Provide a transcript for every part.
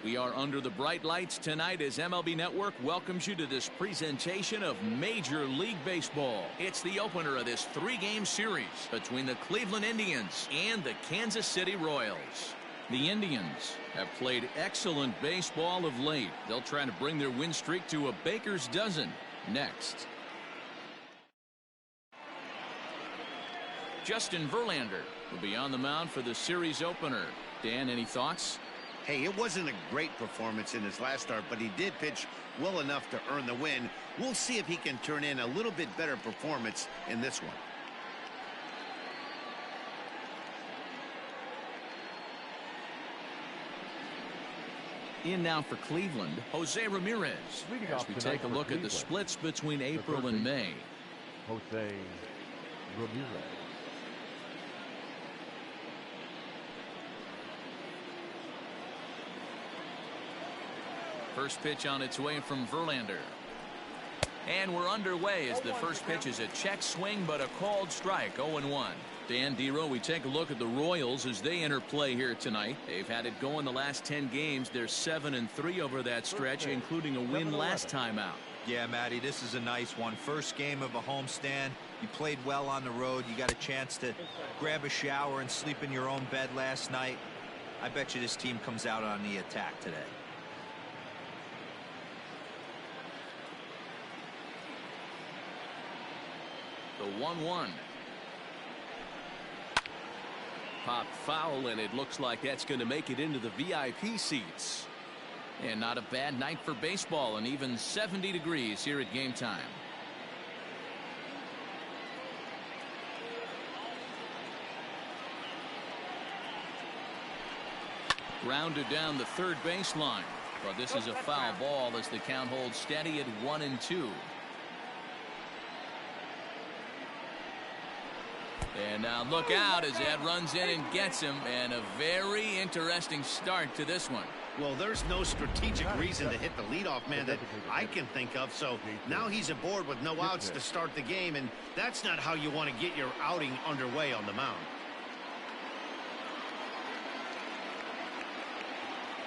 We are under the bright lights tonight as MLB Network welcomes you to this presentation of Major League Baseball. It's the opener of this three-game series between the Cleveland Indians and the Kansas City Royals. The Indians have played excellent baseball of late. They'll try to bring their win streak to a baker's dozen next. Justin Verlander will be on the mound for the series opener. Dan, any thoughts? Hey, it wasn't a great performance in his last start, but he did pitch well enough to earn the win. We'll see if he can turn in a little bit better performance in this one. In now for Cleveland, Jose Ramirez. As we take a look at the splits between April and May. Jose Ramirez. First pitch on its way from Verlander. And we're underway as the first pitch is a check swing, but a called strike, 0-1. Dan Dero, we take a look at the Royals as they enter play here tonight. They've had it going the last 10 games. They're 7-3 over that stretch, including a win last time out. Yeah, Matty, this is a nice one. First game of a homestand. You played well on the road. You got a chance to grab a shower and sleep in your own bed last night. I bet you this team comes out on the attack today. The 1-1. Pop foul, and it looks like that's going to make it into the VIP seats. And not a bad night for baseball, and even 70 degrees here at game time. Grounded down the third baseline. But this is a foul ball as the count holds steady at 1-2. And now look out as that runs in and gets him, and a very interesting start to this one. Well, there's no strategic reason to hit the leadoff man that I can think of, so now he's aboard with no outs to start the game, and that's not how you want to get your outing underway on the mound.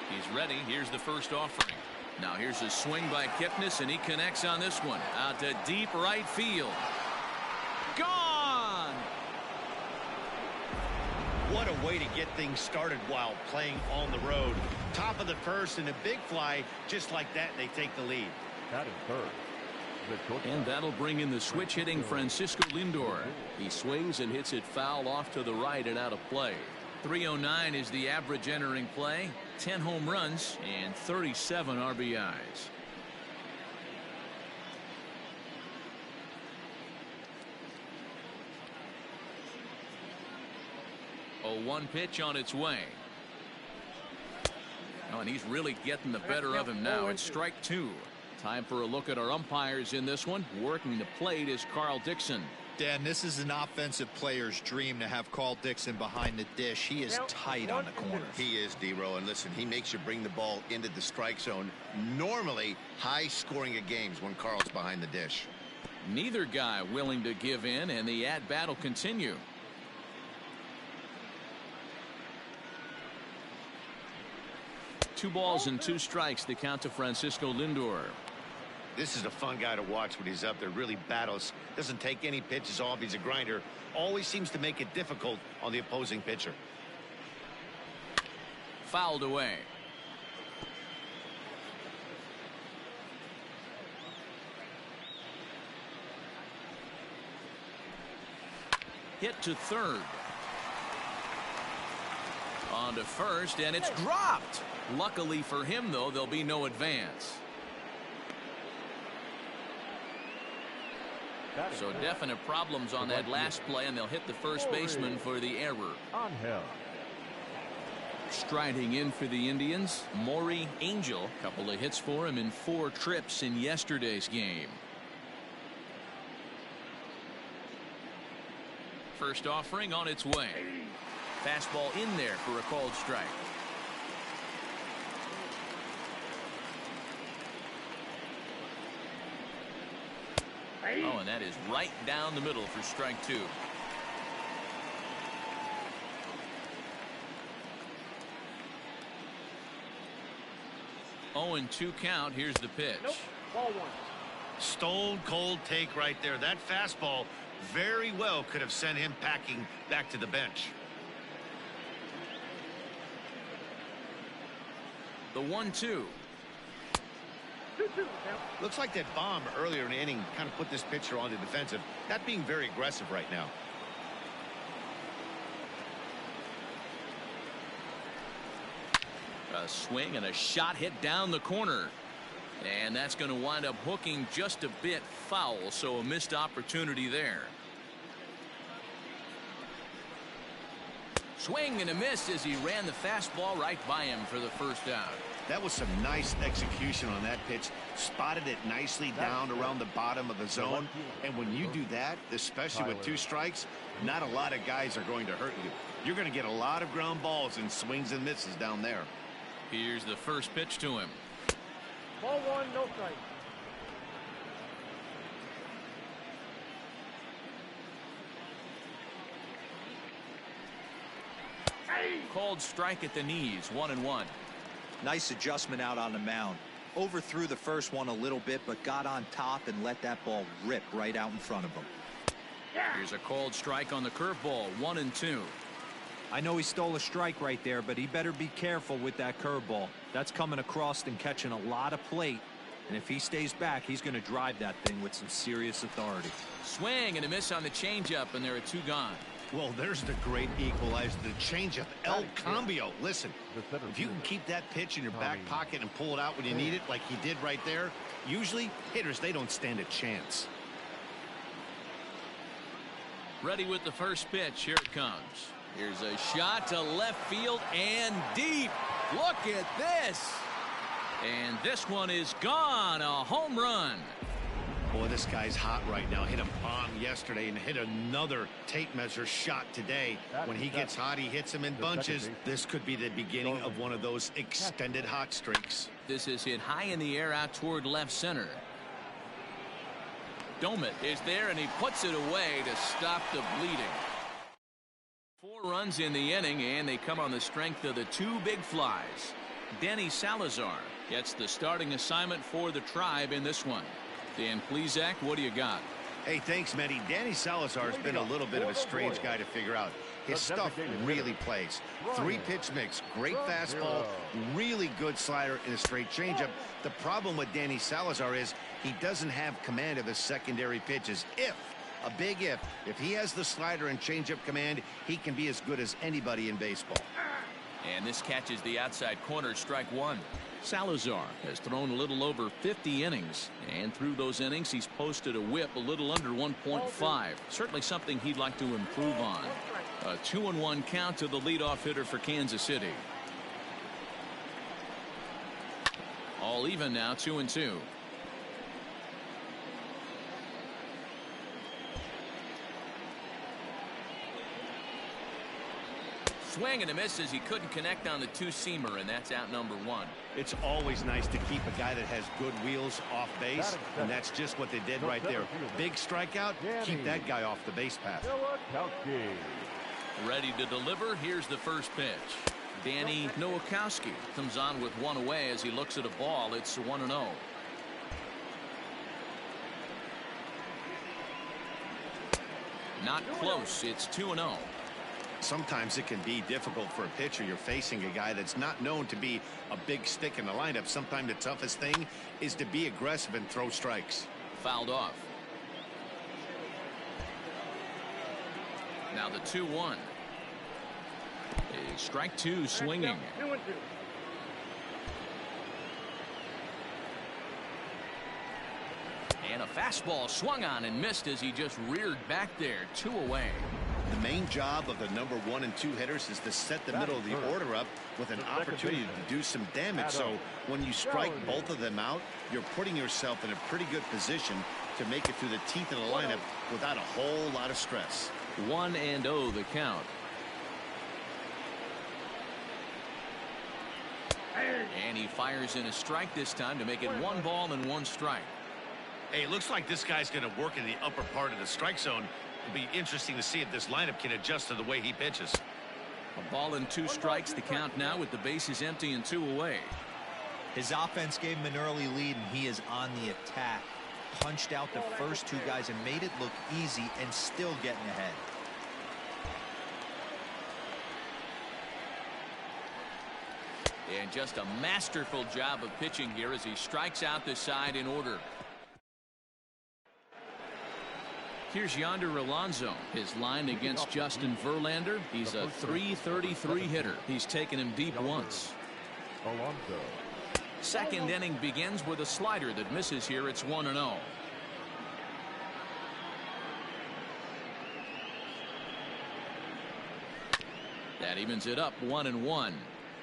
He's ready. Here's the first offering. Now here's a swing by Kipnis, and he connects on this one out to deep right field. Gone! What a way to get things started while playing on the road. Top of the first and a big fly, just like that, they take the lead. That is third. And that'll bring in the switch hitting Francisco Lindor. He swings and hits it foul off to the right and out of play. 309 is the average entering play. 10 home runs and 37 RBIs. A 1 pitch on its way. Oh, and he's really getting the better of him now. It's strike 2. Time for a look at our umpires in this one. Working the plate is Carl Dixon. Dan, this is an offensive player's dream to have Carl Dixon behind the dish. He is tight on the corner. He is, Dero, and listen, he makes you bring the ball into the strike zone. Normally high scoring of games when Carl's behind the dish. Neither guy willing to give in, and the at-bat will continue. Two balls and 2 strikes, the count to Francisco Lindor. This is a fun guy to watch when he's up there. Really battles. Doesn't take any pitches off. He's a grinder. Always seems to make it difficult on the opposing pitcher. Fouled away. Hit to third. On to first, and it's dropped. Luckily for him, though, there'll be no advance. So definite problems on that last play, and they'll hit the first baseman for the error. Striding in for the Indians, Maury Angel. Couple of hits for him in 4 trips in yesterday's game. First offering on its way. Fastball in there for a called strike. Oh, and that is right down the middle for strike 2. 0-2 count. Here's the pitch. Nope. Ball 1. Stone cold take right there. That fastball very well could have sent him packing back to the bench. The 1-2. 2-2. Looks like that bomb earlier in the inning kind of put this pitcher on the defensive. Not being very aggressive right now. A swing and a shot hit down the corner. And that's going to wind up hooking just a bit foul, so a missed opportunity there. Swing and a miss as he ran the fastball right by him for the first out. That was some nice execution on that pitch. Spotted it nicely down around the bottom of the zone. And when you do that, especially with 2 strikes, not a lot of guys are going to hurt you. You're going to get a lot of ground balls and swings and misses down there. Here's the first pitch to him. Ball 1, no strike. Called strike at the knees, 1-1. Nice adjustment out on the mound. Overthrew the first one a little bit, but got on top and let that ball rip right out in front of him. Here's a called strike on the curveball, 1-2. I know he stole a strike right there, but he better be careful with that curveball. That's coming across and catching a lot of plate. And if he stays back, he's going to drive that thing with some serious authority. Swing and a miss on the changeup, and there are 2 gone. Well, there's the great equalizer, the changeup, El Cambio. Listen, if you can keep that pitch in your back pocket and pull it out when you need it, like he did right there, usually hitters, they don't stand a chance. Ready with the first pitch. Here it comes. Here's a shot to left field and deep. Look at this. And this one is gone. A home run. Boy, this guy's hot right now. Hit a bomb yesterday and hit another tape measure shot today. When he gets hot, he hits them in bunches. This could be the beginning of one of those extended hot streaks. This is hit high in the air out toward left center. Domit is there, and he puts it away to stop the bleeding. 4 runs in the inning, and they come on the strength of the 2 big flies. Danny Salazar gets the starting assignment for the Tribe in this one. Dan Plesac, what do you got? Hey, thanks, Matty. Danny Salazar's been a little bit of a strange guy to figure out. His stuff really plays. 3-pitch mix, great fastball, really good slider, and a straight changeup. The problem with Danny Salazar is he doesn't have command of his secondary pitches. A big if he has the slider and changeup command, he can be as good as anybody in baseball. And this catches the outside corner, strike 1. Salazar has thrown a little over 50 innings, and through those innings he's posted a whip a little under 1.5. Certainly something he'd like to improve on. A 2-1 count to the leadoff hitter for Kansas City. All even now, 2-2. Swing and a miss as he couldn't connect on the 2-seamer, and that's out number 1. It's always nice to keep a guy that has good wheels off base, and that's just what they did right there. Big strikeout, keep that guy off the base path. Ready to deliver. Here's the first pitch. Danny Nowakowski comes on with 1 away as he looks at a ball. It's 1-0. Not close. It's 2-0. Sometimes it can be difficult for a pitcher. You're facing a guy that's not known to be a big stick in the lineup. Sometimes the toughest thing is to be aggressive and throw strikes. Fouled off. Now the 2-1. Strike 2 swinging. 2-2. And a fastball swung on and missed as he just reared back there. 2 away. The main job of the number 1 and 2 hitters is to set the middle of the order up with an opportunity to do some damage. So when you strike both of them out, you're putting yourself in a pretty good position to make it through the teeth of the lineup without a whole lot of stress. 1-0 the count. And he fires in a strike this time to make it 1 ball and 1 strike. Hey, it looks like this guy's going to work in the upper part of the strike zone. It'll be interesting to see if this lineup can adjust to the way he pitches. A ball and 2 strikes, the count now with the bases empty and 2 away. His offense gave him an early lead, and he is on the attack. Punched out the first two guys and made it look easy and still getting ahead. And just a masterful job of pitching here as he strikes out the side in order. Here's Yonder Alonso. His line against Justin Verlander. He's a .333 hitter. He's taken him deep once. Alonso. Second inning begins with a slider that misses here. It's 1-0. That evens it up 1-1.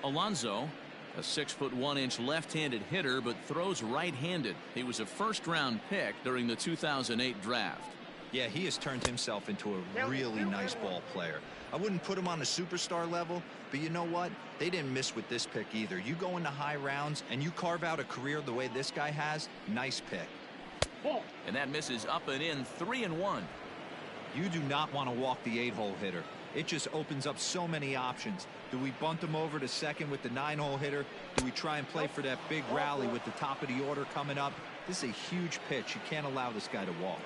Alonso, a 6'1" left-handed hitter, but throws right-handed. He was a first-round pick during the 2008 draft. Yeah, he has turned himself into a really nice ball player. I wouldn't put him on the superstar level, but you know what? They didn't miss with this pick either. You go into high rounds and you carve out a career the way this guy has, nice pick. And that misses up and in, 3-1. You do not want to walk the 8-hole hitter. It just opens up so many options. Do we bunt him over to second with the 9-hole hitter? Do we try and play for that big rally with the top of the order coming up? This is a huge pitch. You can't allow this guy to walk.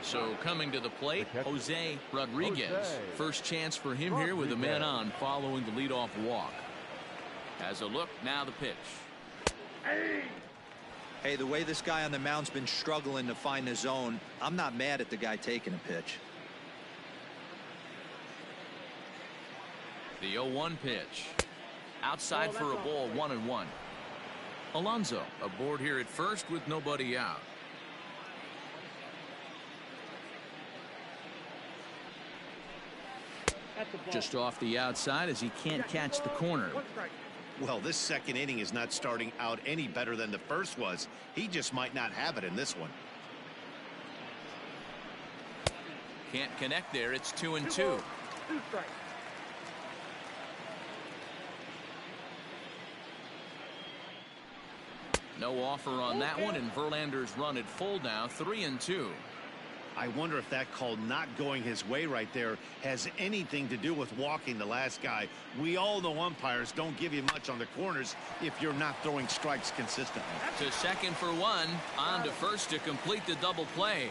So coming to the plate, Jose Rodriguez. First chance for him here with a man on following the leadoff walk. Has a look, now the pitch. Hey, the way this guy on the mound's been struggling to find the zone, I'm not mad at the guy taking a pitch. The 0-1 pitch. Outside for a ball, 1-1. Alonso aboard here at first with nobody out. Just off the outside as he can't catch the corner. Well, this second inning is not starting out any better than the first was. He just might not have it in this one. Can't connect there. It's 2-2. No offer on that one, and Verlander's run at full now, 3-2. I wonder if that call not going his way right there has anything to do with walking the last guy. We all know umpires don't give you much on the corners if you're not throwing strikes consistently. To second for one, on to first to complete the double play.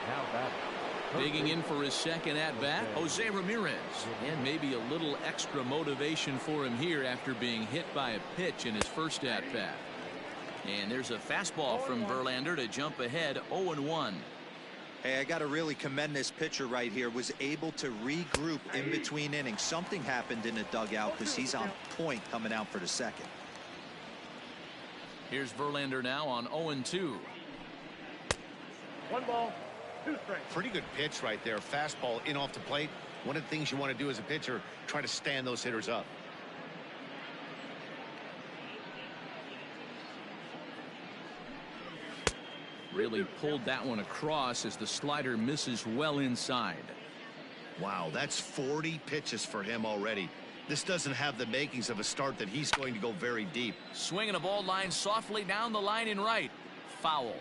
Now back. Digging in for his second at-bat, Jose Ramirez. And maybe a little extra motivation for him here after being hit by a pitch in his first at-bat. And there's a fastball from Verlander to jump ahead, 0-1. Hey, I got to really commend this pitcher right here. Was able to regroup in between innings. Something happened in the dugout because he's on point coming out for the second. Here's Verlander now on 0-2. 1 ball, 2 strikes. Pretty good pitch right there. Fastball in off the plate. One of the things you want to do as a pitcher, try to stand those hitters up. Really pulled that one across as the slider misses well inside. Wow, that's 40 pitches for him already. This doesn't have the makings of a start that he's going to go very deep. Swinging a ball line softly down the line in right. Foul.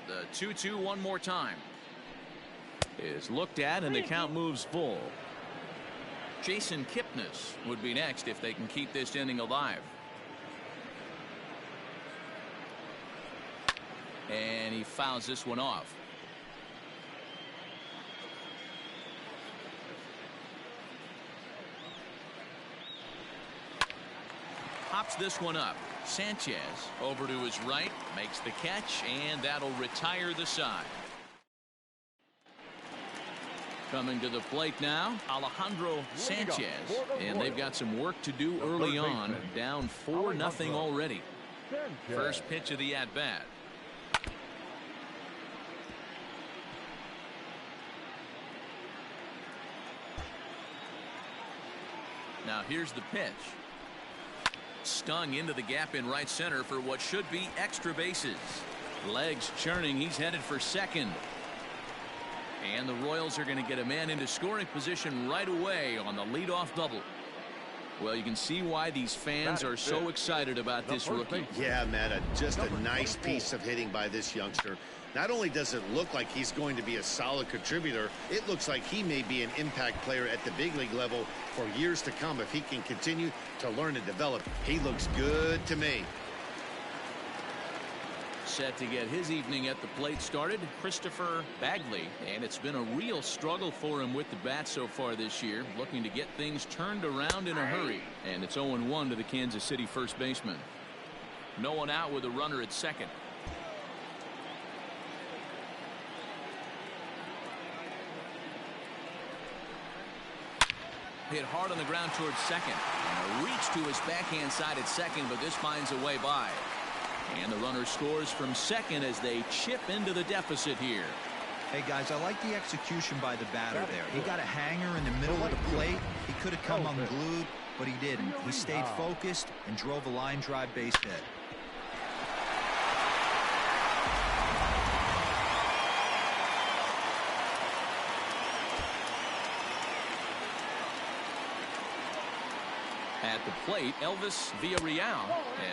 The 2-2 one more time. Is looked at and the count moves full. Jason Kipnis would be next if they can keep this inning alive. And he fouls this one off. Pops this one up. Sanchez over to his right, makes the catch, and that'll retire the side. Coming to the plate now, Alejandro Sanchez. And they've got some work to do early on. Down 4-0 already. First pitch of the at-bat. Now here's the pitch. Stung into the gap in right center for what should be extra bases. Legs churning. He's headed for second. And the Royals are going to get a man into scoring position right away on the leadoff double. Well, you can see why these fans are so excited about this rookie. Yeah, Matt, just a nice piece of hitting by this youngster. Not only does it look like he's going to be a solid contributor, it looks like he may be an impact player at the big league level for years to come if he can continue to learn and develop. He looks good to me. Set to get his evening at the plate started, Christopher Bagley, and it's been a real struggle for him with the bat so far this year, looking to get things turned around in a hurry, and it's 0-1 to the Kansas City first baseman. No one out with a runner at second. Hit hard on the ground towards second, and a reach to his backhand side at second, but this finds a way by. And the runner scores from second as they chip into the deficit here. Hey, guys, I like the execution by the batter there. He got a hanger in the middle of the plate. He could have come unglued, but he didn't. He stayed focused and drove a line drive base hit. At the plate, Elvis Villarreal,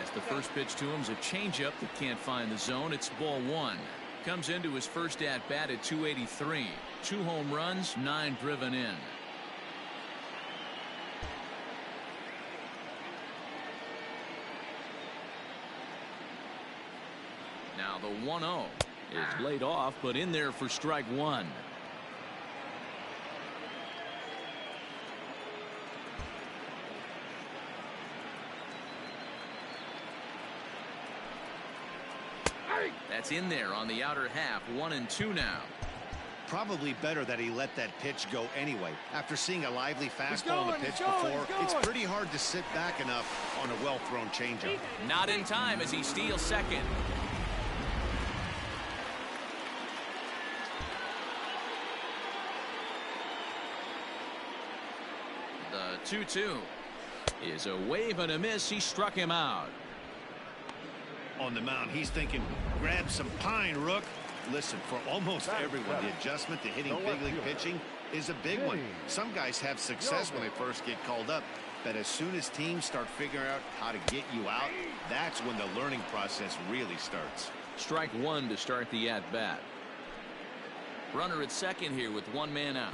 as the first pitch to him is a changeup that can't find the zone. It's ball one. Comes into his first at bat at 283. 2 home runs, 9 driven in. Now the 1-0 is laid off, but in there for strike one. That's in there on the outer half. 1-2 now. Probably better that he let that pitch go anyway. After seeing a lively fastball on the pitch before, it's pretty hard to sit back enough on a well-thrown changeup. Not in time as he steals second. The 2-2 is a wave and a miss. He struck him out. On the mound, he's thinking, grab some pine, Rook. Listen, for almost everyone, the adjustment to hitting big league pitching is a big one. Some guys have success when they first get called up, but as soon as teams start figuring out how to get you out, that's when the learning process really starts. Strike one to start the at-bat. Runner at second here with 1 man out.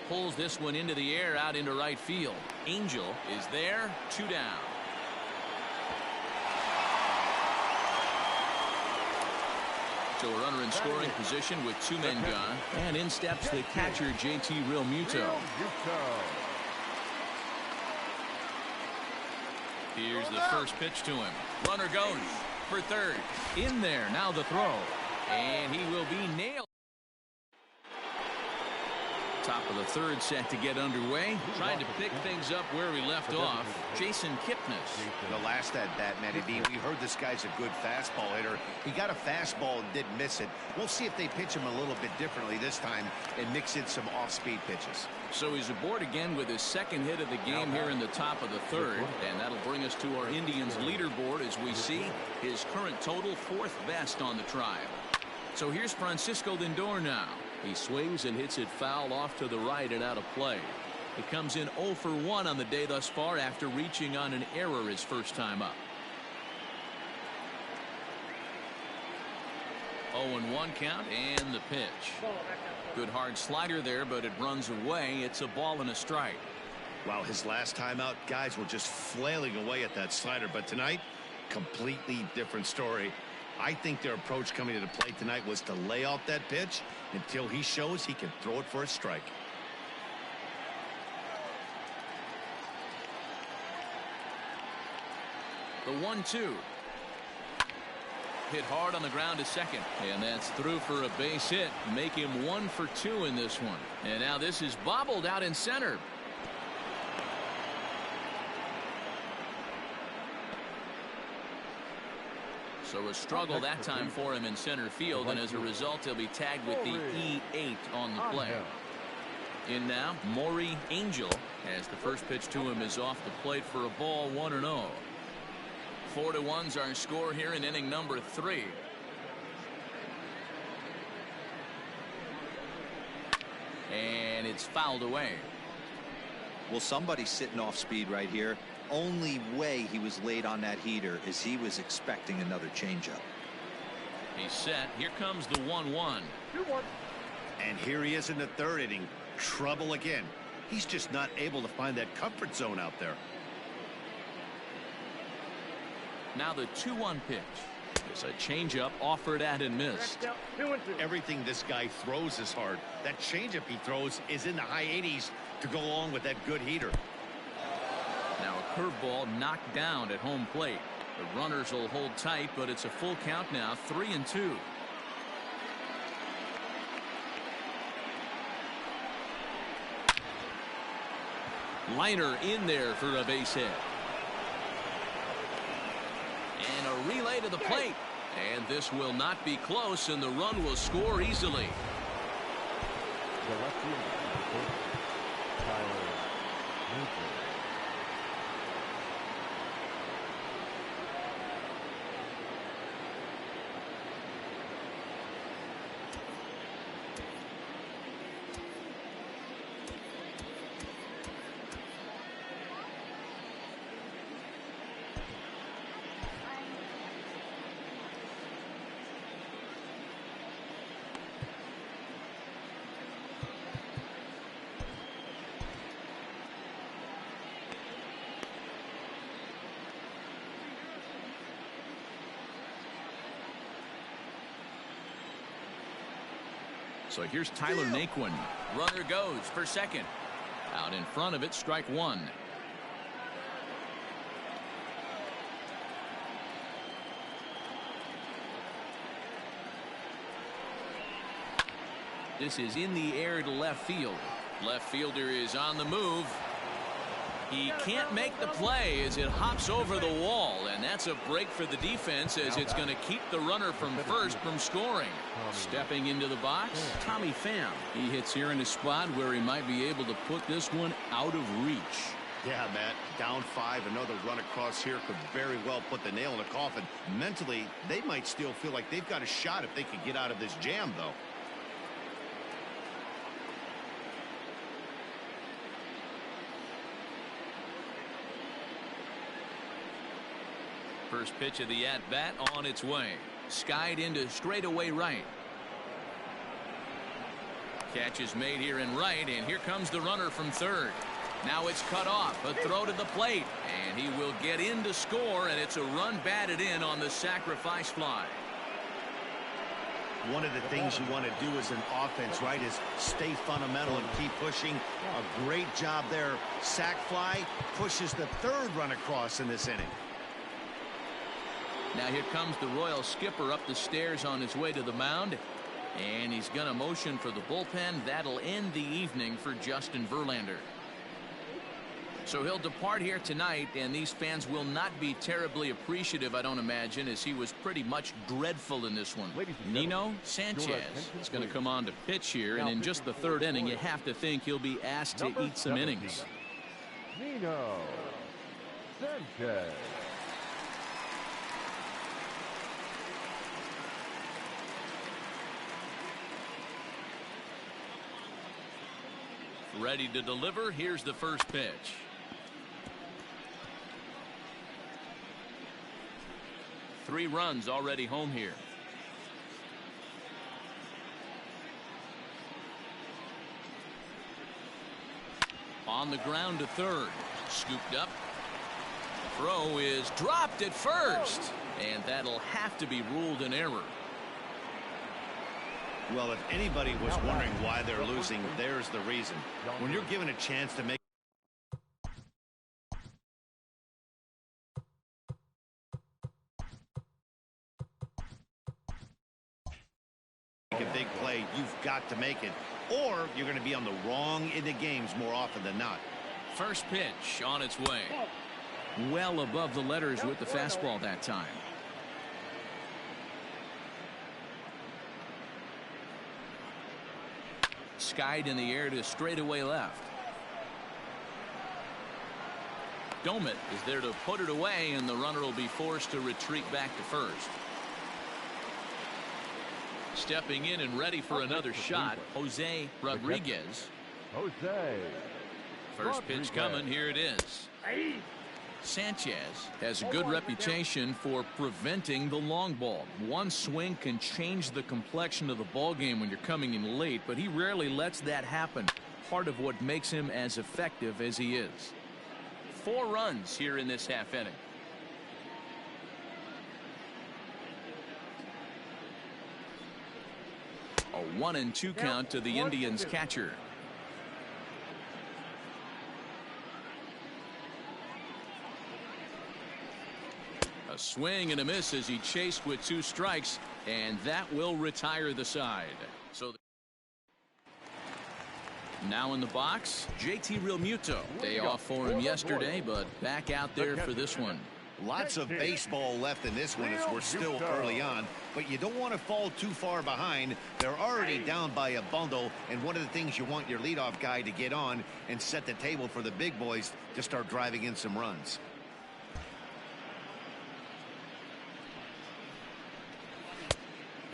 Pulls this one into the air out into right field. Angel is there. 2 down. So a runner in scoring position with 2 men gone. And in steps the catcher, JT Realmuto. Here's the first pitch to him. Runner goes for third. In there. Now the throw. And he will be nailed. Top of the third set to get underway. Trying to pick things up where we left off. Jason Kipnis. The last at bat, Matty D, we heard this guy's a good fastball hitter. He got a fastball and didn't miss it. We'll see if they pitch him a little bit differently this time and mix in some off-speed pitches. So he's aboard again with his second hit of the game here in the top of the third. And that'll bring us to our Indians leaderboard as we see his current total 4th best on the tribe. So here's Francisco Lindor now. He swings and hits it foul off to the right and out of play. It comes in 0 for 1 on the day thus far after reaching on an error his first time up. 0-1 count and the pitch. Good hard slider there, but it runs away. It's a ball and a strike. Wow, his last time out, guys were just flailing away at that slider. But tonight, completely different story. I think their approach coming to the plate tonight was to lay off that pitch until he shows he can throw it for a strike. The 1-2. Hit hard on the ground to second. And that's through for a base hit. Make him 1 for 2 in this one. And now this is bobbled out in center. So a struggle that time for him in center field, and as a result he'll be tagged with the E8 on the play. In now, Maury Angel, as the first pitch to him is off the plate for a ball. 1-0. 4-1's our score here in inning number 3. And it's fouled away. Well, somebody's sitting off speed right here. only way he was late on that heater is he was expecting another changeup. He's set. Here comes the 1-1. 2-1. And here he is in the third inning. Trouble again. He's just not able to find that comfort zone out there. Now the 2-1 pitch. It's a changeup offered at and missed. 2-2. Everything this guy throws is hard. That changeup he throws is in the high 80s to go along with that good heater. Now a curveball knocked down at home plate. The runners will hold tight, but it's a full count now, 3-2. Liner in there for a base hit. And a relay to the plate. And this will not be close, and the run will score easily. The left fielder, Tyler Naquin. So here's Tyler Naquin. Runner goes for second. Out in front of it, strike one. This is in the air to left field. Left fielder is on the move. He can't make the play as it hops over the wall, and that's a break for the defense as it's going to keep the runner from first from scoring. Stepping into the box, Tommy Pham. He hits here in a spot where he might be able to put this one out of reach. Yeah, Matt, down 5, another run across here could very well put the nail in the coffin. Mentally, they might still feel like they've got a shot if they could get out of this jam, though. First pitch of the at-bat on its way. Skied into straightaway right. Catch is made here in right, and here comes the runner from third. Now it's cut off. A throw to the plate, and he will get in to score, and it's a run batted in on the sacrifice fly. One of the things you want to do as an offense, right, is stay fundamental and keep pushing. A great job there. Sac fly pushes the third run across in this inning. Now here comes the Royal skipper up the stairs on his way to the mound. And he's going to motion for the bullpen. That'll end the evening for Justin Verlander. So he'll depart here tonight, and these fans will not be terribly appreciative, I don't imagine, as he was pretty much dreadful in this one. Nino Sanchez is going to come on to pitch here, and in just the third inning, you have to think he'll be asked to eat some innings. Nino Sanchez. Ready to deliver. Here's the first pitch. Three runs already home here. On the ground to third. Scooped up. Throw is dropped at first. And that'll have to be ruled an error. Well, if anybody was wondering why they're losing, there's the reason. When you're given a chance to make a big play, you've got to make it, or you're going to be on the wrong end of games more often than not. First pitch on its way. Well above the letters with the fastball that time. Skied in the air to straightaway left. Domit is there to put it away, and the runner will be forced to retreat back to first. Stepping in and ready for another shot, Jose Rodriguez. Jose. First pitch coming. Here it is. Sanchez has a good reputation for preventing the long ball. One swing can change the complexion of the ball game when you're coming in late, but he rarely lets that happen. Part of what makes him as effective as he is. 4 runs here in this half inning. A 1-2 count to the Indians catcher. A swing and a miss as he chased with 2 strikes, and that will retire the side. So now in the box, JT Realmuto. Day off for him yesterday, but back out there for this one. Lots of baseball left in this one as we're still early on, but you don't want to fall too far behind. They're already down by a bundle, and one of the things you want your leadoff guy to get on and set the table for the big boys to start driving in some runs.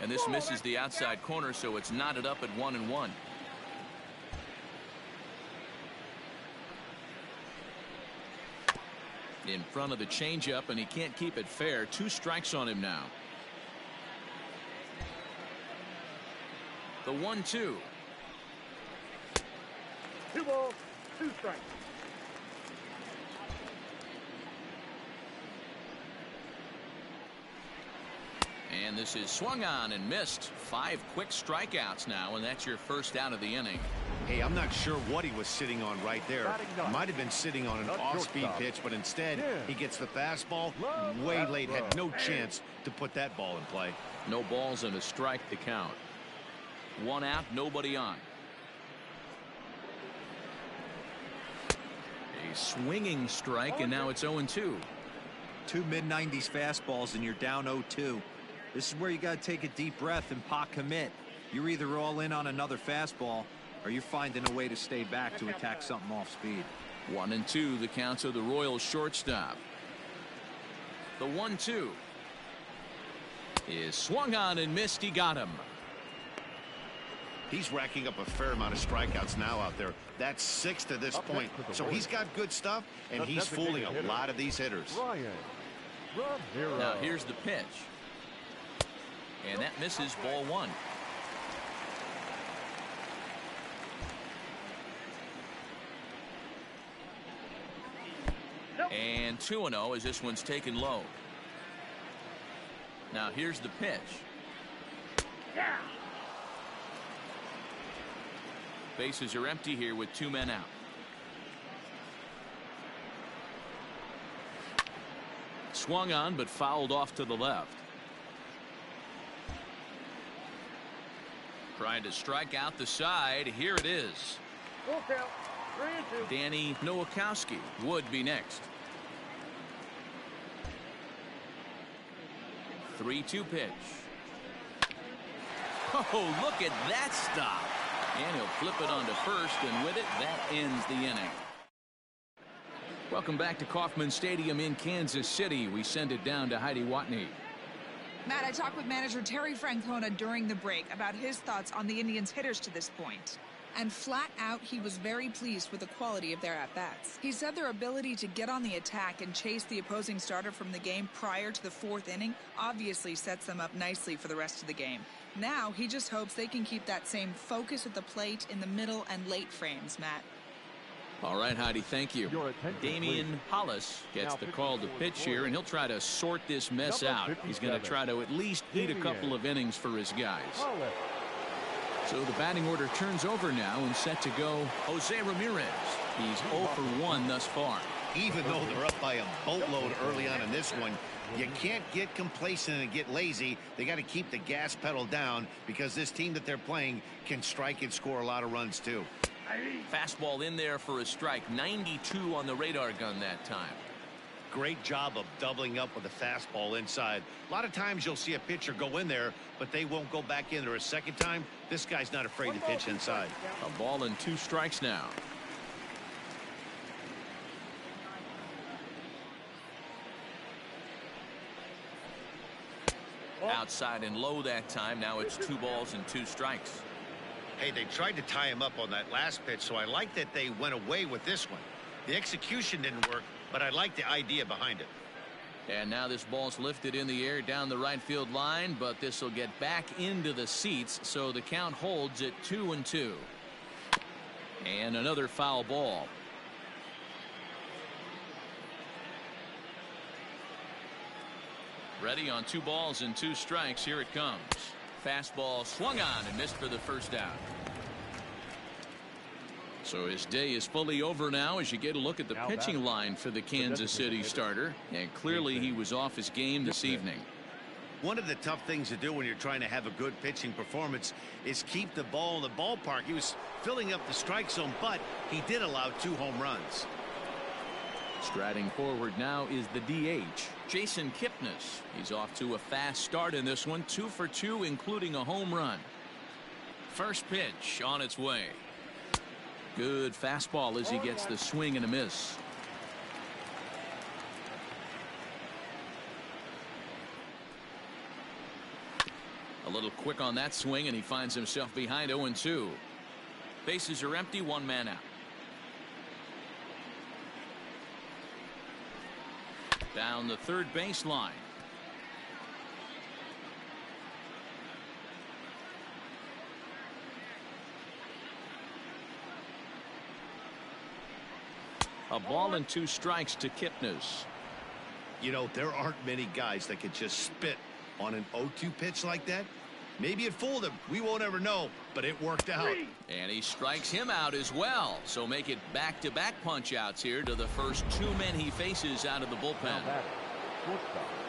And this misses the outside corner, so it's knotted up at 1-1. In front of the changeup, and he can't keep it fair. 2 strikes on him now. The 1-2. 2 balls, 2 strikes. And this is swung on and missed. 5 quick strikeouts now, and that's your first out of the inning. Hey, I'm not sure what he was sitting on right there. Might have been sitting on an off-speed pitch, but instead he gets the fastball way late. Had no chance to put that ball in play. No balls and a strike to count. 1 out, nobody on. A swinging strike, and now it's 0-2. 2 mid-90s fastballs, and you're down 0-2. This is where you got to take a deep breath and pot commit. You're either all in on another fastball, or you're finding a way to stay back to attack something off speed. 1-2, the count of the Royals shortstop. The 1-2 is swung on and missed. He got him. He's racking up a fair amount of strikeouts now out there. That's 6 to this point. So he's got good stuff, and he's fooling a lot of these hitters. Now here's the pitch. And that misses, ball 1. And 2-0 as this one's taken low. Now here's the pitch. Bases are empty here with 2 men out. Swung on but fouled off to the left. Trying to strike out the side. Here it is. Full count, 3-2. Danny Nowakowski would be next. 3-2 pitch. Oh, look at that stop. And he'll flip it onto first, and with it, that ends the inning. Welcome back to Kauffman Stadium in Kansas City. We send it down to Heidi Watney. Matt, I talked with manager Terry Francona during the break about his thoughts on the Indians' hitters to this point. And flat out, he was very pleased with the quality of their at-bats. He said their ability to get on the attack and chase the opposing starter from the game prior to the 4th inning obviously sets them up nicely for the rest of the game. Now, he just hopes they can keep that same focus at the plate in the middle and late frames, Matt. All right, Heidi, thank you. Damian Hollis gets the call to pitch here, and he'll try to sort this mess out. He's going to try to at least eat a couple of innings for his guys. So the batting order turns over now and set to go Jose Ramirez. He's 0 for 1 thus far. Even though they're up by a boatload early on in this one, you can't get complacent and get lazy. They got to keep the gas pedal down because this team that they're playing can strike and score a lot of runs too. Fastball in there for a strike. 92 on the radar gun that time. Great job of doubling up with a fastball inside. A lot of times you'll see a pitcher go in there, but they won't go back in there a second time. This guy's not afraid to pitch inside. A ball and 2 strikes now. Outside and low that time. Now it's 2 balls and 2 strikes. Hey, they tried to tie him up on that last pitch, so I like that they went away with this one. The execution didn't work, but I like the idea behind it. And now this ball's lifted in the air down the right field line, but this will get back into the seats, so the count holds at 2-2. And another foul ball. Ready on 2 balls and 2 strikes. Here it comes. Fastball swung on and missed for the first out. So his day is fully over now as you get a look at the pitching line for the Kansas City starter. And clearly he was off his game this evening. One of the tough things to do when you're trying to have a good pitching performance is keep the ball in the ballpark. He was filling up the strike zone, but he did allow 2 home runs. Striding forward now is the DH, Jason Kipnis. He's off to a fast start in this one, 2 for 2, including a home run. First pitch on its way. Good fastball as he gets the swing and a miss. A little quick on that swing, and he finds himself behind 0-2. Bases are empty, 1 man out. Down the third baseline. A ball and 2 strikes to Kipnis. You know, there aren't many guys that could just spit on an 0-2 pitch like that. Maybe it fooled him. We won't ever know, but it worked out. And he strikes him out as well. So make it back-to-back punch-outs here to the first 2 men he faces out of the bullpen.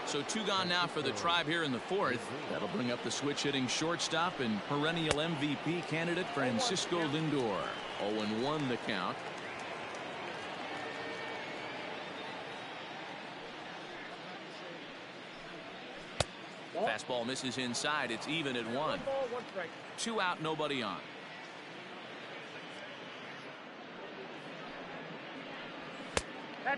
So 2 gone now for the Tribe here in the 4th. That'll bring up the switch-hitting shortstop and perennial MVP candidate Francisco Lindor. 0-1 the count. Fastball misses inside. It's even at 1. 1 ball, 1 strike. 2 out, nobody on.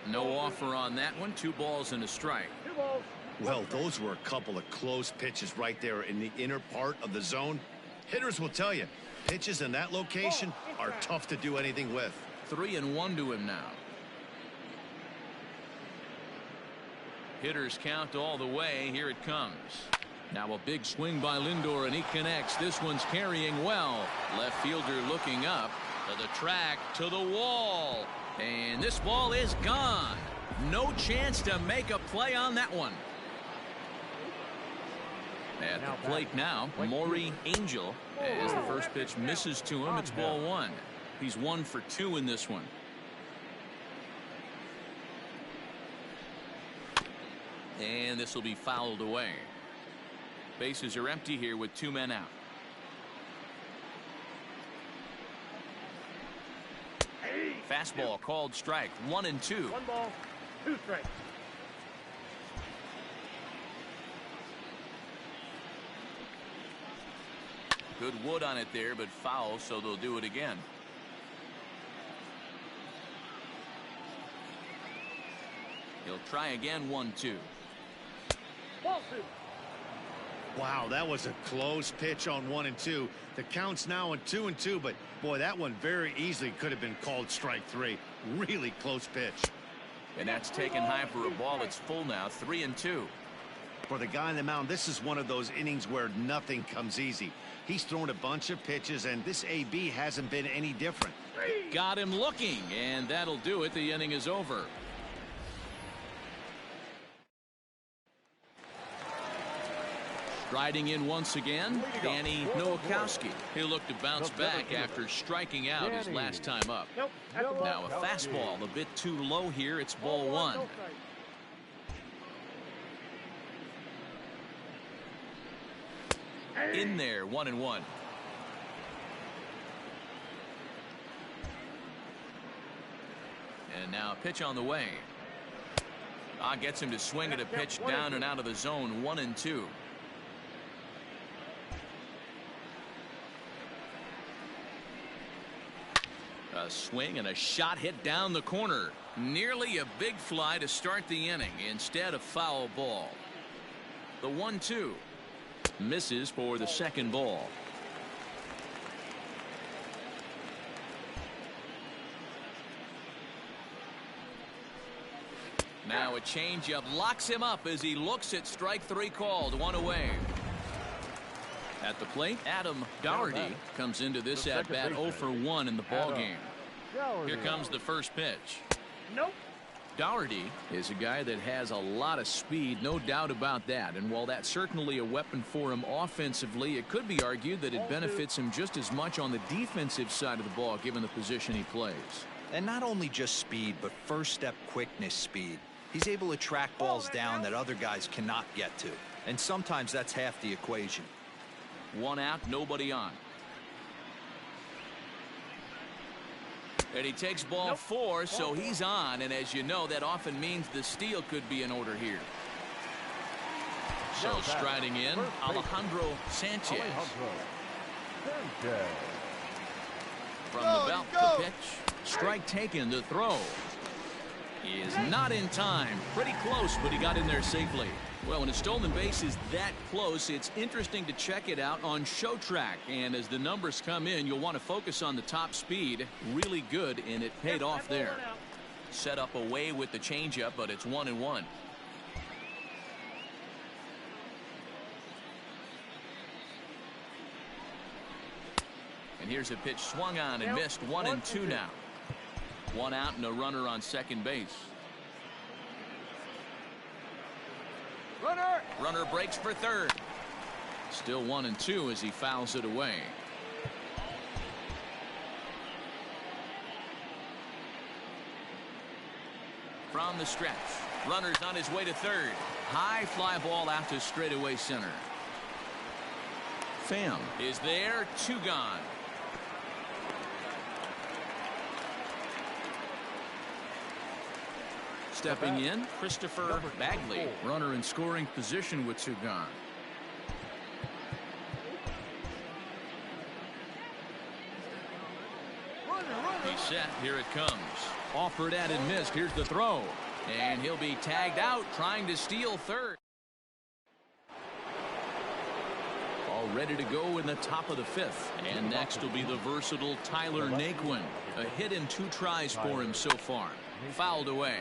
No offer on that one. 2 balls and a strike. 2 balls. Well, those were a couple of close pitches right there in the inner part of the zone. Hitters will tell you, pitches in that location are tough to do anything with. 3-1 to him now. Hitters count all the way. Here it comes. Now a big swing by Lindor, and he connects. This one's carrying well. Left fielder looking up to the track, to the wall. And this ball is gone. No chance to make a play on that one. At the plate now, Maury Angel. As the first pitch misses to him, it's ball 1. He's 1 for 2 in this one. And this will be fouled away. Bases are empty here with 2 men out. Fastball called strike. 1-2. 1 ball, 2 strikes. Good wood on it there, but foul, so they'll do it again. He'll try again. 1-2. Ball 2. Wow, that was a close pitch on 1 and 2. The count's now at 2 and 2, but boy, that one very easily could have been called strike 3. Really close pitch. And that's taken high for a ball. It's full now. 3-2. For the guy on the mound, this is one of those innings where nothing comes easy. He's thrown a bunch of pitches, and this AB hasn't been any different. Got him looking, and that'll do it. The inning is over. Striding in once again, Danny Nowakowski. He'll look to bounce back after striking out his last time up. Nope. That's a ball. Now a fastball a bit too low here. It's ball 1. No strike. In there, 1-1. And now a pitch on the way. Gets him to swing at a pitch down and out of the zone. 1-2. A swing and a shot hit down the corner. Nearly a big fly to start the inning. Instead, a foul ball. The 1-2 misses for the second ball. Now a changeup locks him up as he looks at strike 3 called. 1 away. At the plate, Adam Doherty comes into this at-bat 0 for 1 in the ballgame. Here comes the first pitch. Nope. Doherty is a guy that has a lot of speed, no doubt about that. And while that's certainly a weapon for him offensively, it could be argued that it benefits him just as much on the defensive side of the ball, given the position he plays. And not only just speed, but first-step quickness speed. He's able to track balls down that other guys cannot get to. And sometimes that's half the equation. 1 out, nobody on. And he takes ball 4, so he's on. And as you know, that often means the steal could be in order here. So striding in, Alejandro Sanchez. From the belt, the pitch. Strike taken, the throw. He is not in time. Pretty close, but he got in there safely. Well, when a stolen base is that close, it's interesting to check it out on Show Track. And as the numbers come in, you'll want to focus on the top speed. Really good, and it paid off there. Set up away with the changeup, but it's 1-1. And here's a pitch swung on and missed. 1-2 now. 1 out and a runner on second base. Runner breaks for third. Still 1-2 as he fouls it away. From the stretch, runner's on his way to third. High fly ball out to straightaway center. Pham is there. 2 gone. Stepping in, Christopher Bagley, runner in scoring position with 2 gone. He's set. Here it comes. Offered at and missed. Here's the throw. And he'll be tagged out trying to steal third. All ready to go in the top of the 5th. And next will be the versatile Tyler Naquin. A hit in 2 tries for him so far. Fouled away.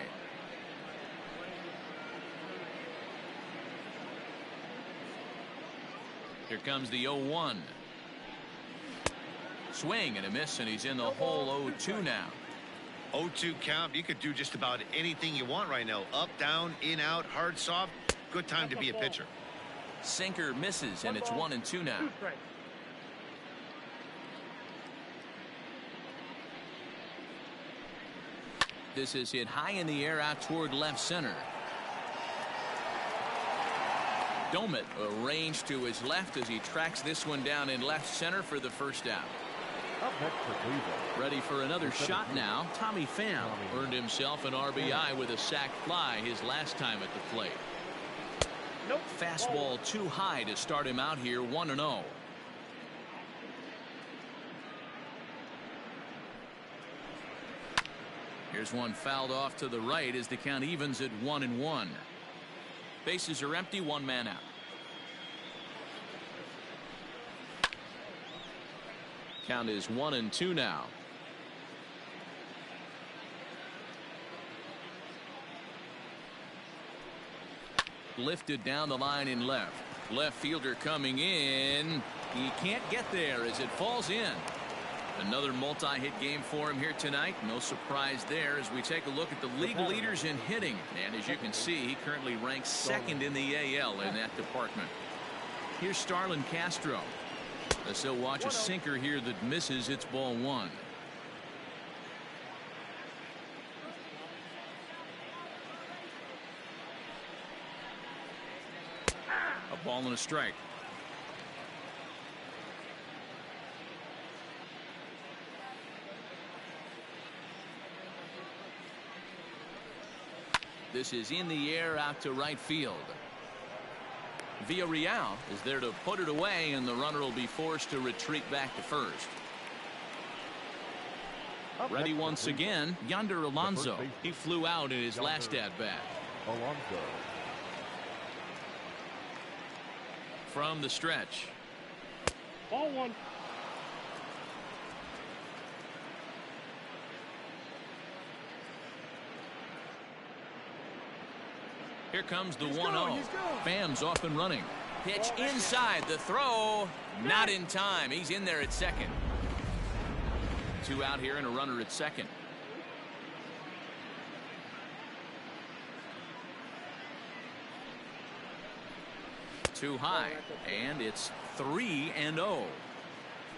Here comes the 0-1. Swing and a miss, and he's in the hole. 0-2 now. 0-2 count. You could do just about anything you want right now. Up, down, in, out, hard, soft. Good time to be a pitcher. Sinker misses, and it's 1-2 now. This is hit high in the air out toward left center. Domit arranged to his left as he tracks this one down in left center for the first out. Ready for another shot now. Tommy Pham earned himself an RBI with a sac fly his last time at the plate. Fastball too high to start him out here. 1-0. Here's one fouled off to the right as the count evens at 1-1. Bases are empty. 1 man out. Count is 1-2 now. Lifted down the line in left. Left fielder coming in. He can't get there as it falls in. Another multi-hit game for him here tonight. No surprise there as we take a look at the league leaders in hitting. And as you can see, he currently ranks 2nd in the AL in that department. Here's Starlin Castro. As they'll watch a sinker here that misses. It's ball 1. A ball and a strike. This is in the air out to right field. Villarreal is there to put it away, and the runner will be forced to retreat back to first. Ready once again, Yonder Alonso. He flew out in his last at-bat. From the stretch. Ball 1. Here comes the 1-0. Pham's off and running. Pitch inside. The throw. Not in time. He's in there at second. 2 out here and a runner at second. Too high. And it's 3-0.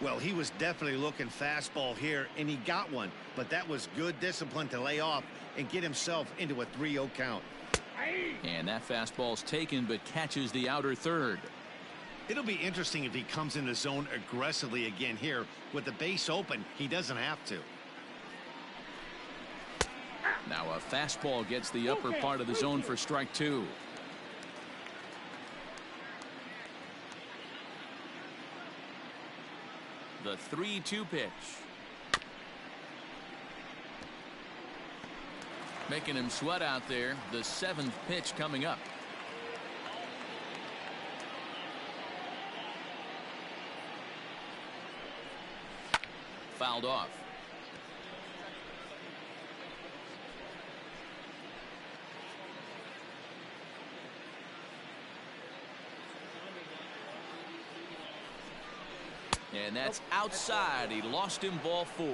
Well, he was definitely looking fastball here, and he got one. But that was good discipline to lay off and get himself into a 3-0 count. And that fastball's taken but catches the outer third. It'll be interesting if he comes in the zone aggressively again here. With the base open, he doesn't have to. Now a fastball gets the upper part of the zone for strike 2. The 3-2 pitch. Making him sweat out there. The 7th pitch coming up. Fouled off. And that's outside. He lost him, ball 4.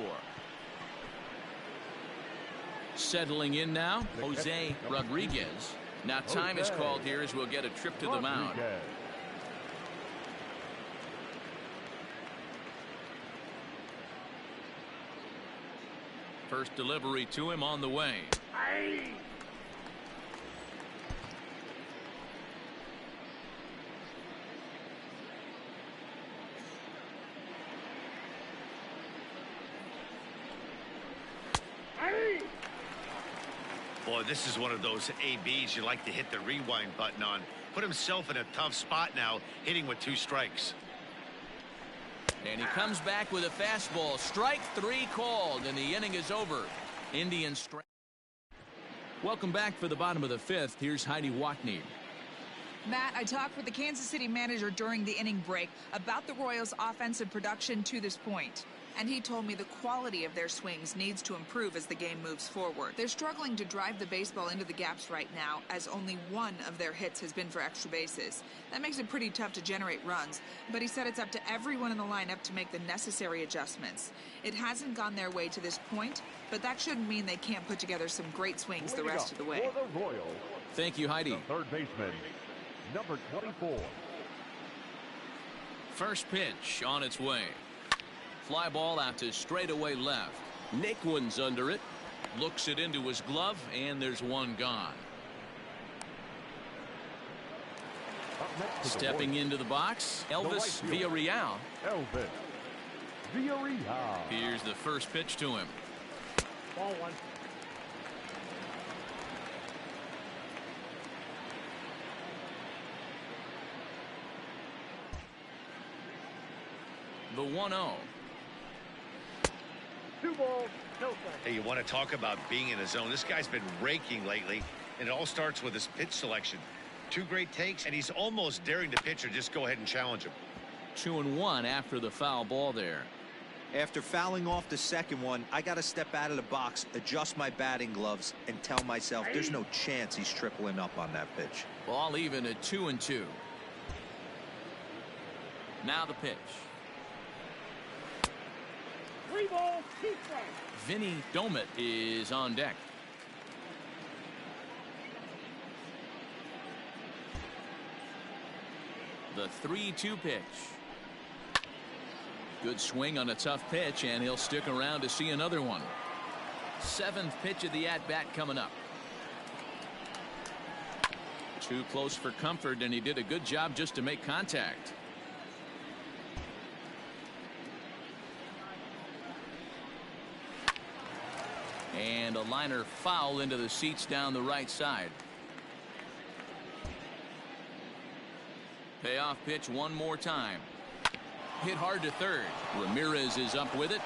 Settling in now, Jose Rodriguez. Now time is called here as we'll get a trip to the mound. First delivery to him on the way. Boy, this is one of those ABs you like to hit the rewind button on. Put himself in a tough spot now, hitting with 2 strikes. And he comes back with a fastball. Strike 3 called, and the inning is over. Indians strike. Welcome back for the bottom of the 5th. Here's Heidi Watney. Matt, I talked with the Kansas City manager during the inning break about the Royals' offensive production to this point. And he told me the quality of their swings needs to improve as the game moves forward. They're struggling to drive the baseball into the gaps right now, as only 1 of their hits has been for extra bases. That makes it pretty tough to generate runs, but he said it's up to everyone in the lineup to make the necessary adjustments. It hasn't gone their way to this point, but that shouldn't mean they can't put together some great swings the rest of the way. For the Royals, Thank you, Heidi. the third baseman, number 24. First pitch on its way. Fly ball out to straightaway left. Naquin's under it. Looks it into his glove, and there's 1 gone. Stepping into the box, Elvis Villarreal. Elvis Villarreal. Here's the first pitch to him. Ball 1. The 1-0. 2 balls, no strikes. Hey, you want to talk about being in a zone? This guy's been raking lately, and it all starts with his pitch selection. 2 great takes, and he's almost daring the pitcher just go ahead and challenge him. 2-1 after the foul ball there. After fouling off the second one, I got to step out of the box, adjust my batting gloves, and tell myself there's no chance he's tripling up on that pitch. Ball even at 2-2. Now the pitch. 3 balls, 2 strikes. Vinny Domet is on deck. The 3-2 pitch. Good swing on a tough pitch, and he'll stick around to see another one. 7th pitch of the at-bat coming up. Too close for comfort, and he did a good job just to make contact. And a liner foul into the seats down the right side. Payoff pitch one more time. Hit hard to third. Ramirez is up with it.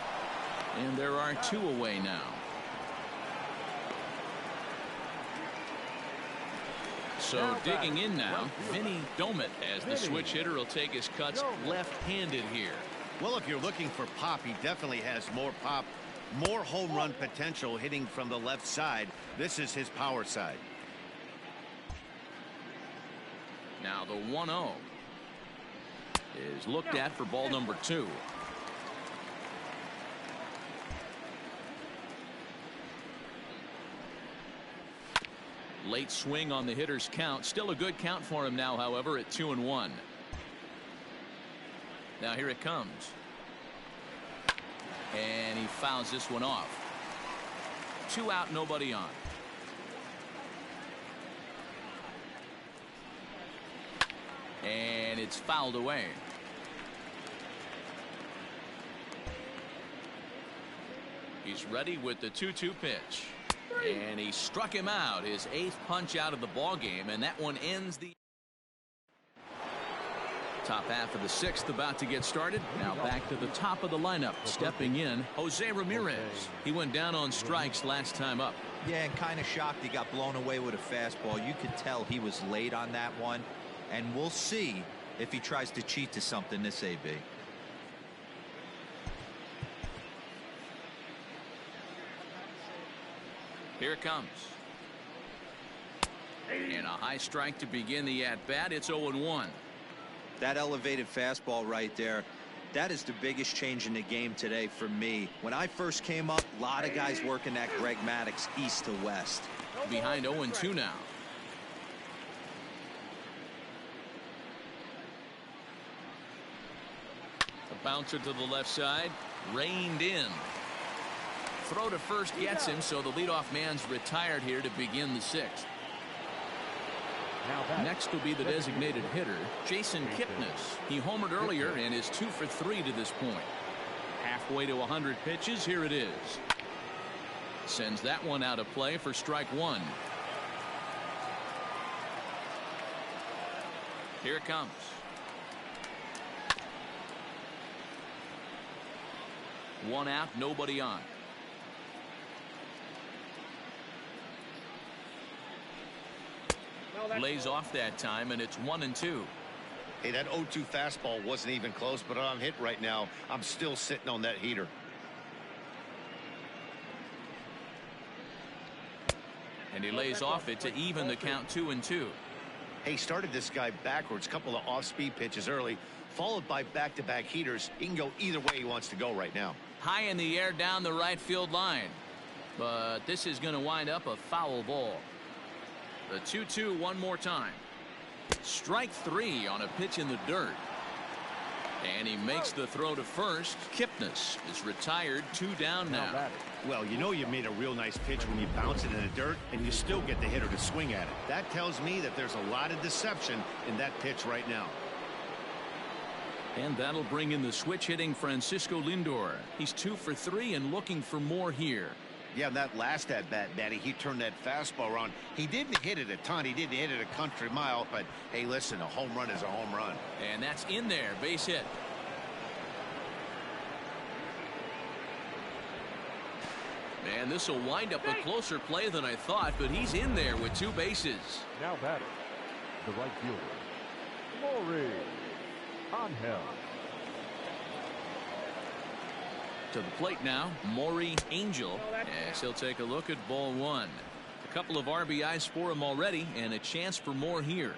And there are 2 away now. So digging in now, Vinny Domet as the switch hitter will take his cuts left-handed here. Well, if you're looking for pop, he definitely has more pop, more home run potential hitting from the left side. This is his power side. Now the 1-0 is looked at for ball number 2. Late swing on the hitter's count. Still a good count for him now, however, at 2-1. Now here it comes. And he fouls this one off. 2 out, nobody on. And it's fouled away. He's ready with the 2-2 pitch. And he struck him out, his 8th punch out of the ball game, and that one ends the top half of the 6th about to get started. Now back to the top of the lineup. Stepping in, Jose Ramirez. He went down on strikes last time up. Yeah, and kind of shocked he got blown away with a fastball. You could tell he was late on that one, and we'll see if he tries to cheat to something this AB. Here it comes. And a high strike to begin the at-bat. It's 0-1. That elevated fastball right there, that is the biggest change in the game today for me. When I first came up, a lot of guys working that Greg Maddux east to west. Behind 0-2 now. A bouncer to the left side. Reined in. Throw to first gets him, so the leadoff man's retired here to begin the 6th. Next will be the designated hitter, Jason Kipnis. He homered earlier and is 2 for 3 to this point. Halfway to 100 pitches, here it is. Sends that one out of play for strike 1. Here it comes. One out, nobody on. Lays off that time, and it's 1-2. Hey, that 0-2 fastball wasn't even close, but I'm hit right now. I'm still sitting on that heater. And he lays off it to even the count 2-2. Hey, started this guy backwards, couple of off-speed pitches early, followed by back-to-back heaters. He can go either way he wants to go right now. High in the air down the right field line. But this is going to wind up a foul ball. The 2-2 one more time. Strike 3 on a pitch in the dirt. And he makes the throw to first. Kipnis is retired, 2 down now. Well, you know you made a real nice pitch when you bounce it in the dirt and you still get the hitter to swing at it. That tells me that there's a lot of deception in that pitch right now. And that'll bring in the switch hitting Francisco Lindor. He's 2 for 3 and looking for more here. Yeah, that last at-bat, Daddy, he turned that fastball around. He didn't hit it a ton. He didn't hit it a country mile. But, hey, listen, a home run is a home run. And that's in there. Base hit. And this will wind up a closer play than I thought, but he's in there with 2 bases. Now batting, the right fielder, Maury Angel. To the plate now, Maury Angel, as he'll take a look at ball 1. A couple of RBIs for him already, and a chance for more here.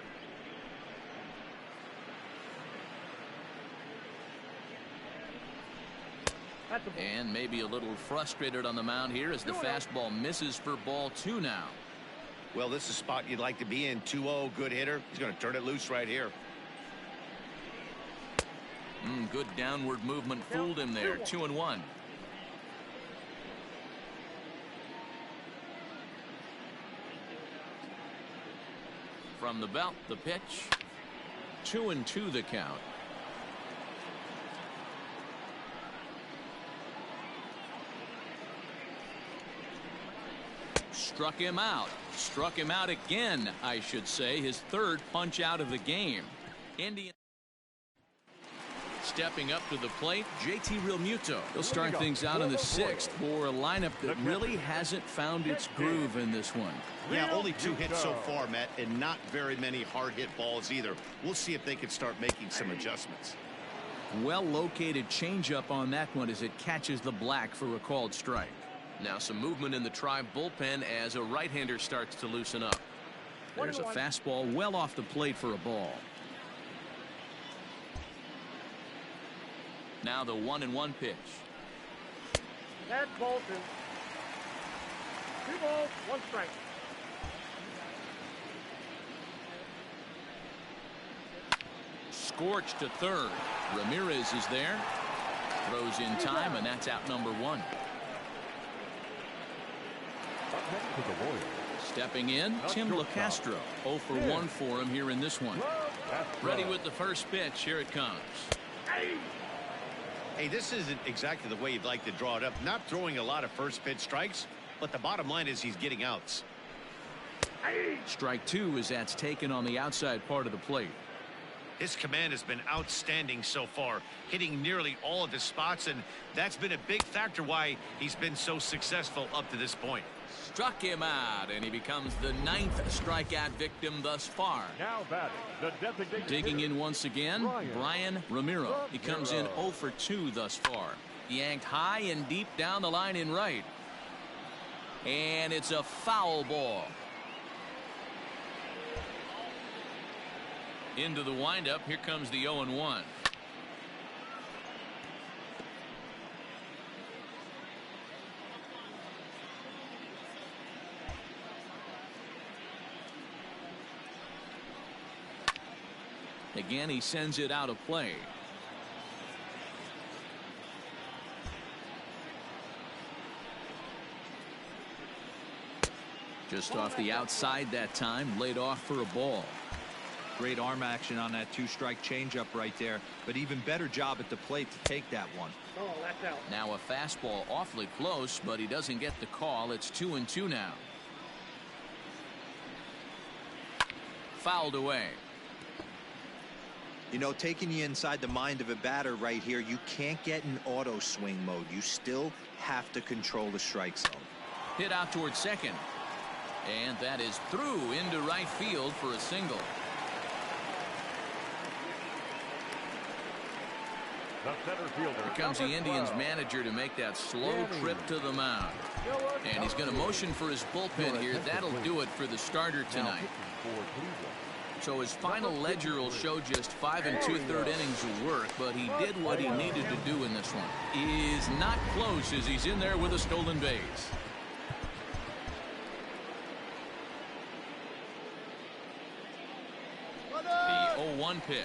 And maybe a little frustrated on the mound here as the fastball misses for ball 2 now. Well, this is a spot you'd like to be in. 2-0, good hitter. He's going to turn it loose right here. Good downward movement fooled him there. 2-1. From the belt, the pitch. 2-2 the count. Struck him out. Struck him out again, I should say. His 3rd punch out of the game. Indian stepping up to the plate, JT Realmuto. He'll start things out in the 6th for a lineup that really hasn't found its groove in this one. Yeah, only 2 hits so far, Matt, and not very many hard hit balls either. We'll see if they can start making some adjustments. Well located changeup on that one as it catches the black for a called strike. Now some movement in the Tribe bullpen as a right-hander starts to loosen up. There's a 21. fastball well off the plate for a ball. Now the 1-1 pitch. That's ball 2. 2 balls, 1 strike. Scorched to third. Ramirez is there. Throws in time, and that's out number 1. Up next to the Warriors. Stepping in, Tim LaCastro. 0 for 1 for him here in this one. Ready with the first pitch. Here it comes. Hey, this isn't exactly the way you'd like to draw it up. Not throwing a lot of first pitch strikes, but the bottom line is he's getting outs. Strike 2 as that's taken on the outside part of the plate. His command has been outstanding so far, hitting nearly all of his spots, and that's been a big factor why he's been so successful up to this point. Struck him out, and he becomes the 9th strikeout victim thus far. Now batting, the designated Digging hitter, in once again, Brian Ramiro. He comes in 0 for 2 thus far. Yanked high and deep down the line in right. And it's a foul ball. Into the windup. Here comes the 0-1. Again, he sends it out of play. Just off the outside that time, laid off for a ball. Great arm action on that 2-strike changeup right there, but even better job at the plate to take that one. Oh, that's out. Now a fastball awfully close, but he doesn't get the call. It's 2-2 now. Fouled away. You know, taking you inside the mind of a batter right here, you can't get in auto swing mode. You still have to control the strike zone. Hit out towards second. And that is through into right field for a single. The center fielder. Here comes the Indians manager to make that slow trip to the mound. And he's going to motion for his bullpen here. That'll do it for the starter tonight. So his final ledger will show just 5 2/3 innings of work, but he did what he needed to do in this one. He is not close as he's in there with a stolen base. The 0-1 pitch.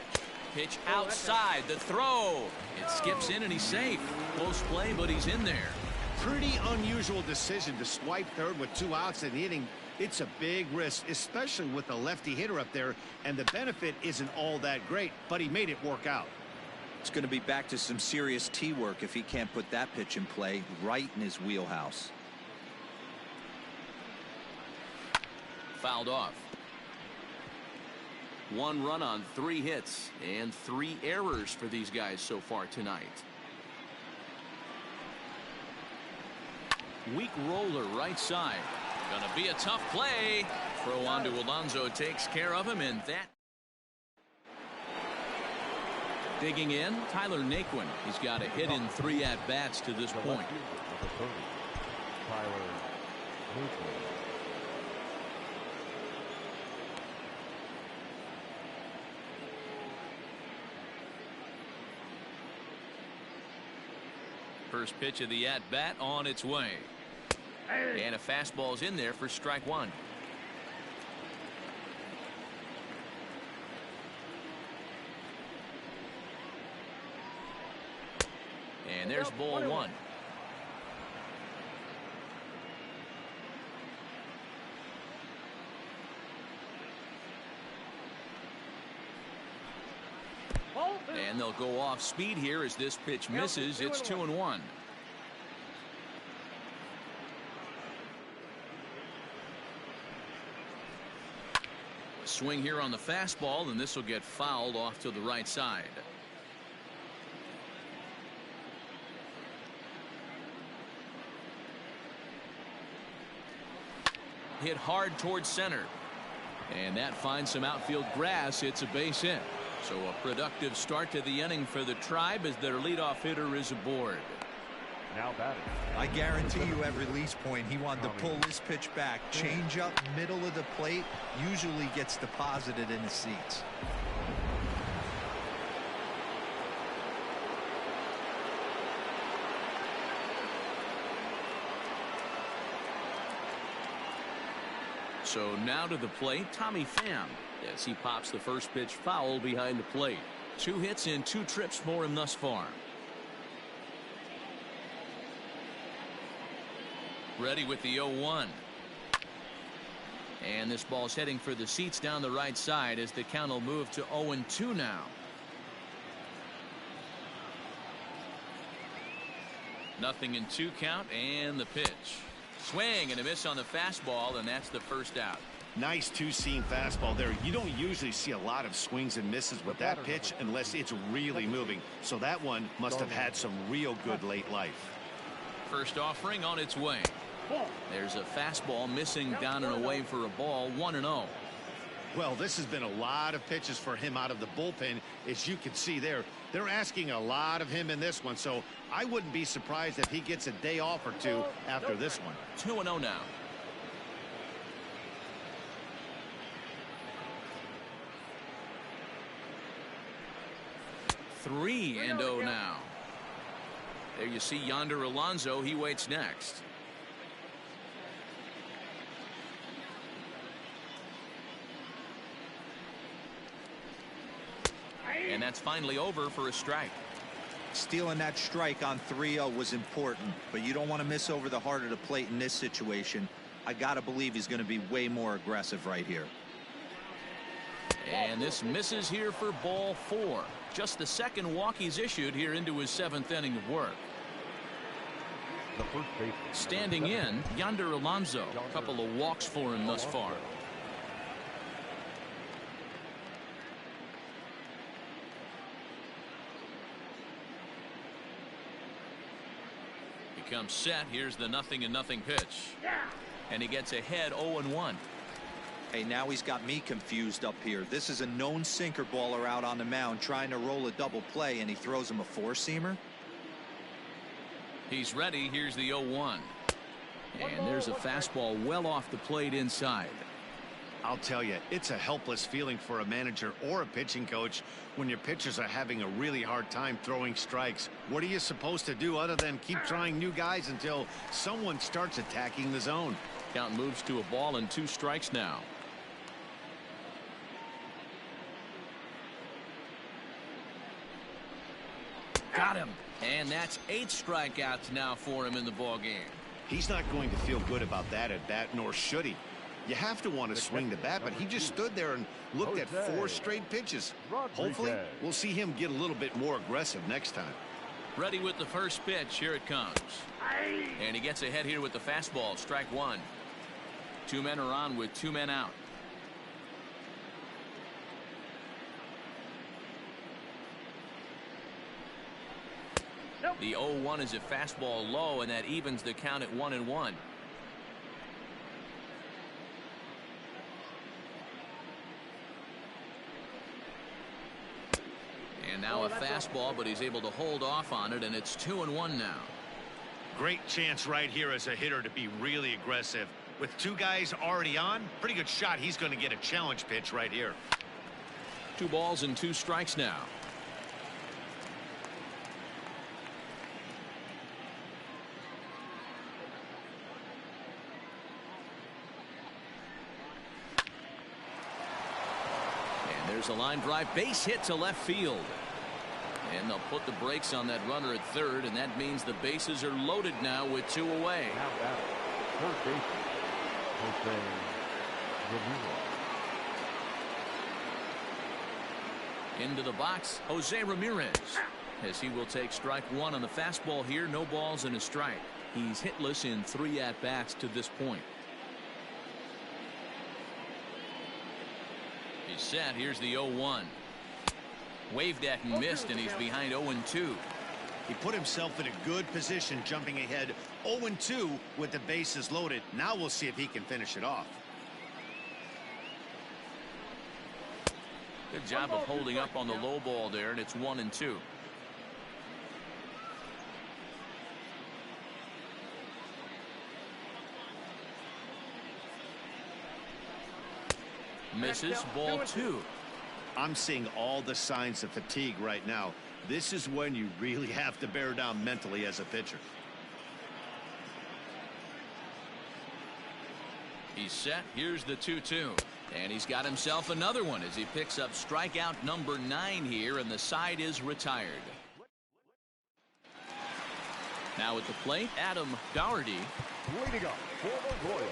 Pitch outside, the throw. It skips in and he's safe. Close play, but he's in there. Pretty unusual decision to swipe third with 2 outs in the inning. It's a big risk, especially with the lefty hitter up there, and the benefit isn't all that great, but he made it work out. It's going to be back to some serious tee work if he can't put that pitch in play right in his wheelhouse. Fouled off. 1 run on 3 hits and 3 errors for these guys so far tonight. Weak roller right side. Gonna be a tough play. Throw on to Alonso takes care of him, and that. Digging in, Tyler Naquin. He's got a hit in 3 at-bats to this point. Tyler Naquin. First pitch of the at-bat on its way. And a fastball's in there for strike 1. And there's ball 1. And they'll go off speed here as this pitch misses. It's 2-1. Swing here on the fastball, and this will get fouled off to the right side. Hit hard towards center. And that finds some outfield grass. It's a base hit. So a productive start to the inning for the Tribe as their leadoff hitter is aboard. Now batting. I guarantee you at release point he wanted to pull this pitch back. Change up middle of the plate usually gets deposited in the seats. So now to the plate, Tommy Pham, as he pops the first pitch foul behind the plate. 2 hits in 2 trips for him thus far. Ready with the 0-1. And this ball's heading for the seats down the right side as the count will move to 0-2 now. Nothing in 2 count, and the pitch. Swing and a miss on the fastball, and that's the first out. Nice two-seam fastball there. You don't usually see a lot of swings and misses with that pitch unless it's really moving. So that one must have had some real good late life. First offering on its way. There's a fastball missing down and away for a ball. 1-0. Well, this has been a lot of pitches for him out of the bullpen. As you can see there, they're asking a lot of him in this one. So I wouldn't be surprised if he gets a day off or 2 after this one. 2-0 now. Three and 0 now. There you see Yonder Alonso. He waits next. And that's finally over for a strike. Stealing that strike on 3-0 was important, but you don't want to miss over the heart of the plate in this situation. I gotta believe he's going to be way more aggressive right here. And this misses here for ball 4. Just the second walk he's issued here into his 7th inning of work. The first baseman. Standing in, Yonder Alonso. A couple of walks for him thus far. He comes set. Here's the 0-0 pitch. And he gets ahead 0-1. Hey, now he's got me confused up here. This is a known sinker baller out on the mound trying to roll a double play, and he throws him a 4-seamer. He's ready. Here's the 0-1. And there's a fastball well off the plate inside. I'll tell you, it's a helpless feeling for a manager or a pitching coach when your pitchers are having a really hard time throwing strikes. What are you supposed to do other than keep trying new guys until someone starts attacking the zone? Count moves to a ball and 2 strikes now. Got him. And that's 8 strikeouts now for him in the ball game. He's not going to feel good about that at bat, nor should he. You have to want to swing the bat, but he just stood there and looked at 4 straight pitches. Hopefully, we'll see him get a little bit more aggressive next time. Ready with the first pitch. Here it comes. And he gets ahead here with the fastball. Strike 1. 2 men are on with 2 men out. The 0-1 is a fastball low, and that evens the count at 1-1. And now a fastball, but he's able to hold off on it, and it's 2-1 now. Great chance right here as a hitter to be really aggressive. With 2 guys already on, pretty good shot he's going to get a challenge pitch right here. 2 balls and 2 strikes now. There's a line drive, base hit to left field. And they'll put the brakes on that runner at third, and that means the bases are loaded now with 2 away. Now batting, third baseman, Jose Ramirez. Into the box, Jose Ramirez, as he will take strike 1 on the fastball here. No balls and a strike. He's hitless in 3 at-bats to this point. He's set. Here's the 0-1. Waved at and missed, and he's behind 0-2. He put himself in a good position, jumping ahead 0-2 with the bases loaded. Now we'll see if he can finish it off. Good job of holding up on the low ball there, and it's 1-2. Misses. Ball 2. I'm seeing all the signs of fatigue right now. This is when you really have to bear down mentally as a pitcher. He's set. Here's the 2-2. And he's got himself another one as he picks up strikeout number 9 here, and the side is retired. Now at the plate, Adam Doherty. Leading up for the Royals,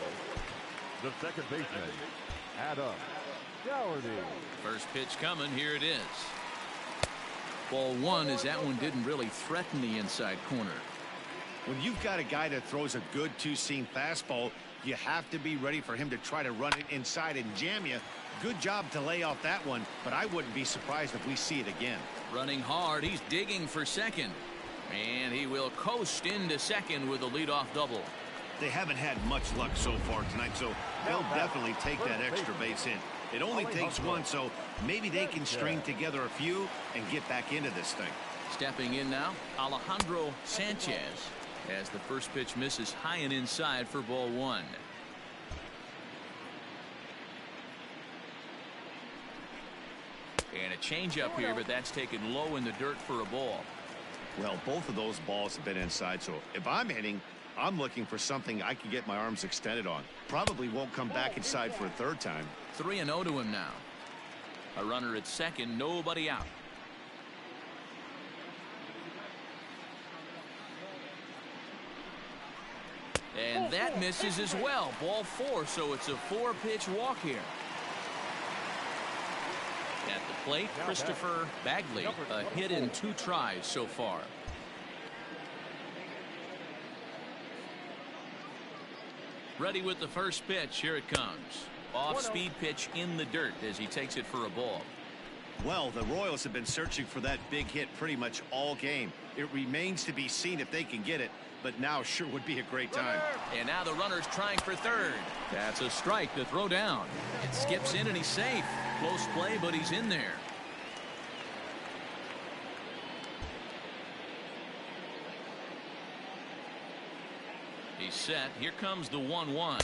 the second baseman, Adam Doherty. First pitch coming. Here it is. Ball 1, as that one didn't really threaten the inside corner. When you've got a guy that throws a good two-seam fastball, you have to be ready for him to try to run it inside and jam you. Good job to lay off that one, but I wouldn't be surprised if we see it again. Running hard. He's digging for second. And he will coast into second with a leadoff double. They haven't had much luck so far tonight, so they'll definitely take that extra base hit. It only takes one, so maybe they can string together a few and get back into this thing. Stepping in now, Alejandro Sanchez, as the first pitch misses high and inside for ball 1. And a changeup here, but that's taken low in the dirt for a ball. Well, both of those balls have been inside, so if I'm hitting, I'm looking for something I can get my arms extended on. Probably won't come back inside for a third time. 3-0 to him now. A runner at second, nobody out. And that misses as well. Ball 4, so it's a 4-pitch walk here. At the plate, Christopher Bagley, a hit in 2 tries so far. Ready with the first pitch. Here it comes. Off-speed pitch in the dirt as he takes it for a ball. Well, the Royals have been searching for that big hit pretty much all game. It remains to be seen if they can get it, but now sure would be a great time. And now the runner's trying for third. That's a strike to throw down. It skips in and he's safe. Close play, but he's in there. He's set. Here comes the 1-1.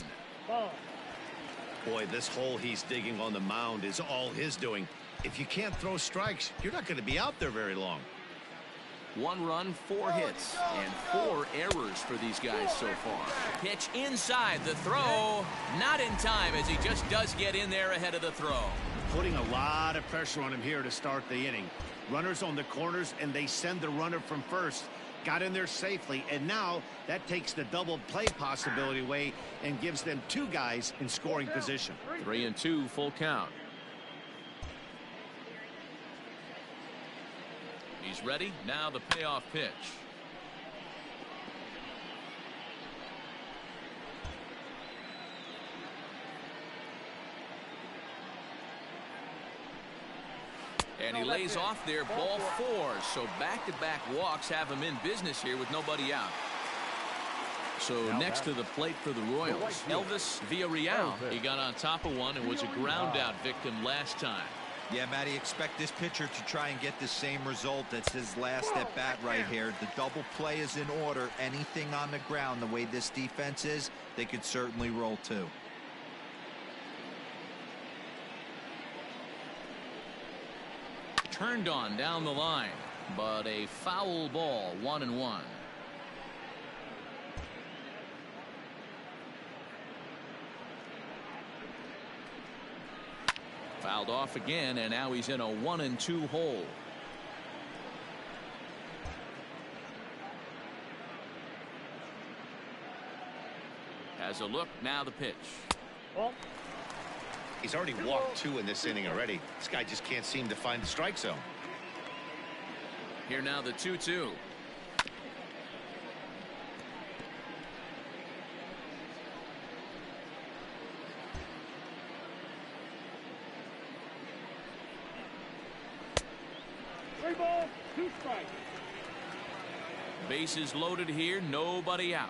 Boy, this hole he's digging on the mound is all his doing. If you can't throw strikes, you're not going to be out there very long. 1 run, 4 hits, and 4 errors for these guys so far. Pitch inside, the throw, not in time as he just does get in there ahead of the throw. Putting a lot of pressure on him here to start the inning. Runners on the corners, and they send the runner from first. Got in there safely, and now that takes the double play possibility away and gives them 2 guys in scoring position. 3-2, full count. He's ready. Now the payoff pitch. And he lays off there, ball 4. So back-to-back walks have him in business here with nobody out. So next to the plate for the Royals, Elvis Villarreal. He got on top of one and was a ground-out victim last time. Yeah, Matty, expect this pitcher to try and get the same result. That's his last at bat right here. The double play is in order. Anything on the ground, the way this defense is, they could certainly roll too. Turned on down the line, but a foul ball, 1-1. Fouled off again, and now he's in a 1-2 hole. Has a look, now the pitch. He's already walked 2 in this inning already. This guy just can't seem to find the strike zone. Here now the 2-2. Bases loaded here, nobody out.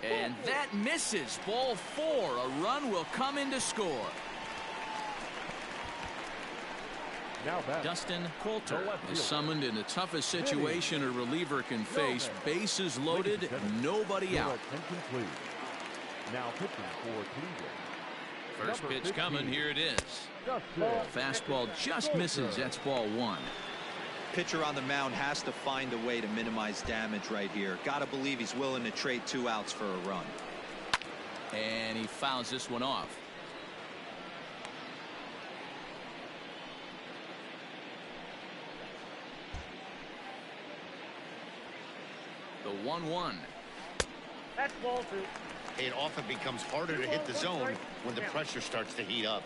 And that misses. Ball 4. A run will come in to score. Now back. Dustin Coulter The left is fielder. summoned in the toughest situation a reliever can face. Bases loaded, nobody out. And complete. Now pitching for Cleveland. First Number pitch coming, 15. here it is. Dustin. Fastball just misses. That's ball one. Pitcher on the mound has to find a way to minimize damage right here. Got to believe he's willing to trade 2 outs for a run. And he fouls this one off. The 1-1. That's ball 2. It often becomes harder to hit the zone when the pressure starts to heat up.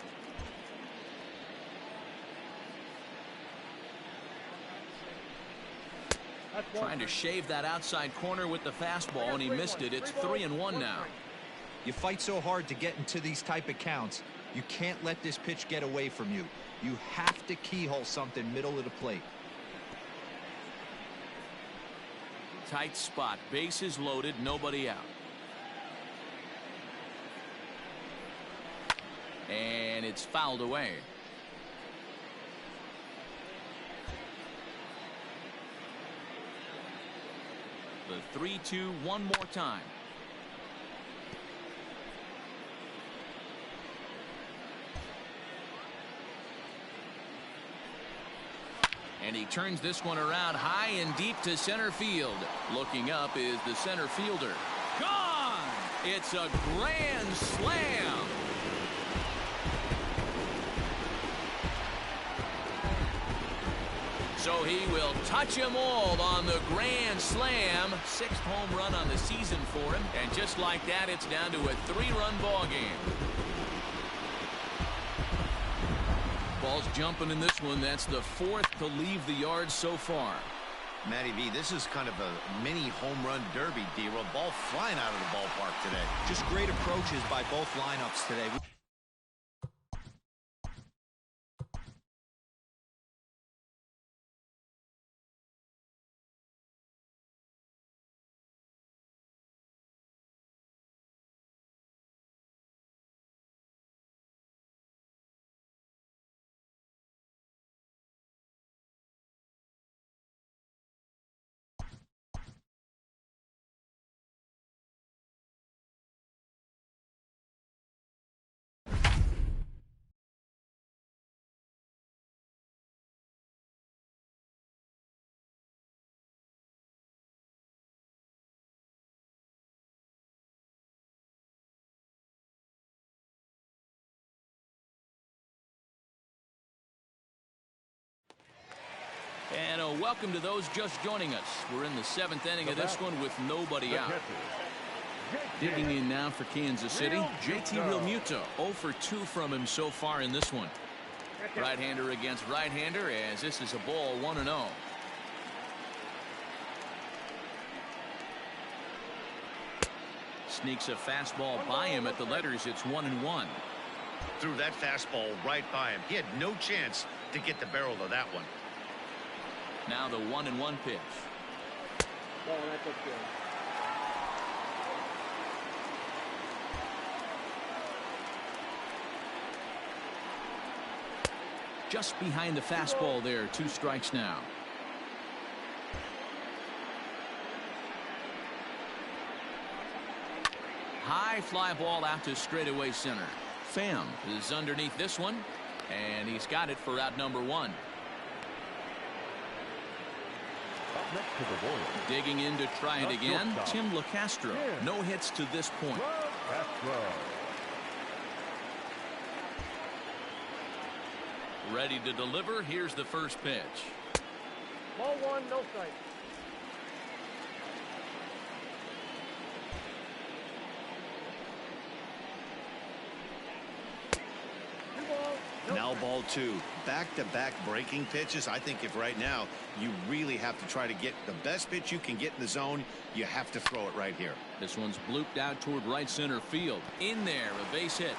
That's ball Trying to 3. shave that outside corner with the fastball, and he missed it. It's 3-1 now. You fight so hard to get into these type of counts. You can't let this pitch get away from you. You have to keyhole something middle of the plate. Tight spot. Bases loaded. Nobody out. And it's fouled away. The 3-2 one more time. And he turns this one around high and deep to center field. Looking up is the center fielder. Gone! It's a grand slam. So he will touch them all on the grand slam. 6th home run on the season for him. And just like that, it's down to a 3-run ball game. Ball's jumping in this one. That's the 4th to leave the yard so far. Matty V, this is kind of a mini home run derby, D-Roll. Ball flying out of the ballpark today. Just great approaches by both lineups today. And a welcome to those just joining us. We're in the 7th inning of this one with nobody out. Digging in now for Kansas City, JT Realmuto. 0 for 2 from him so far in this one. Right-hander against right-hander, as this is a ball 1-0. Sneaks a fastball by him at the letters. It's 1-1. Threw that fastball right by him. He had no chance to get the barrel of that one. Now the 1-1 pitch. Ball, that's up good. Just behind the fastball there. 2 strikes now. High fly ball out to straightaway center. Pham is underneath this one, and he's got it for out number 1. Up next to the Royals. Digging in to try it again. Tim LeCastro. No hits to this point. Castro. Ready to deliver. Here's the first pitch. Ball 1, no strike. Now ball 2. Back-to-back breaking pitches. I think if right now you really have to try to get the best pitch you can get in the zone, you have to throw it right here. This one's blooped out toward right center field. In there, a base hit.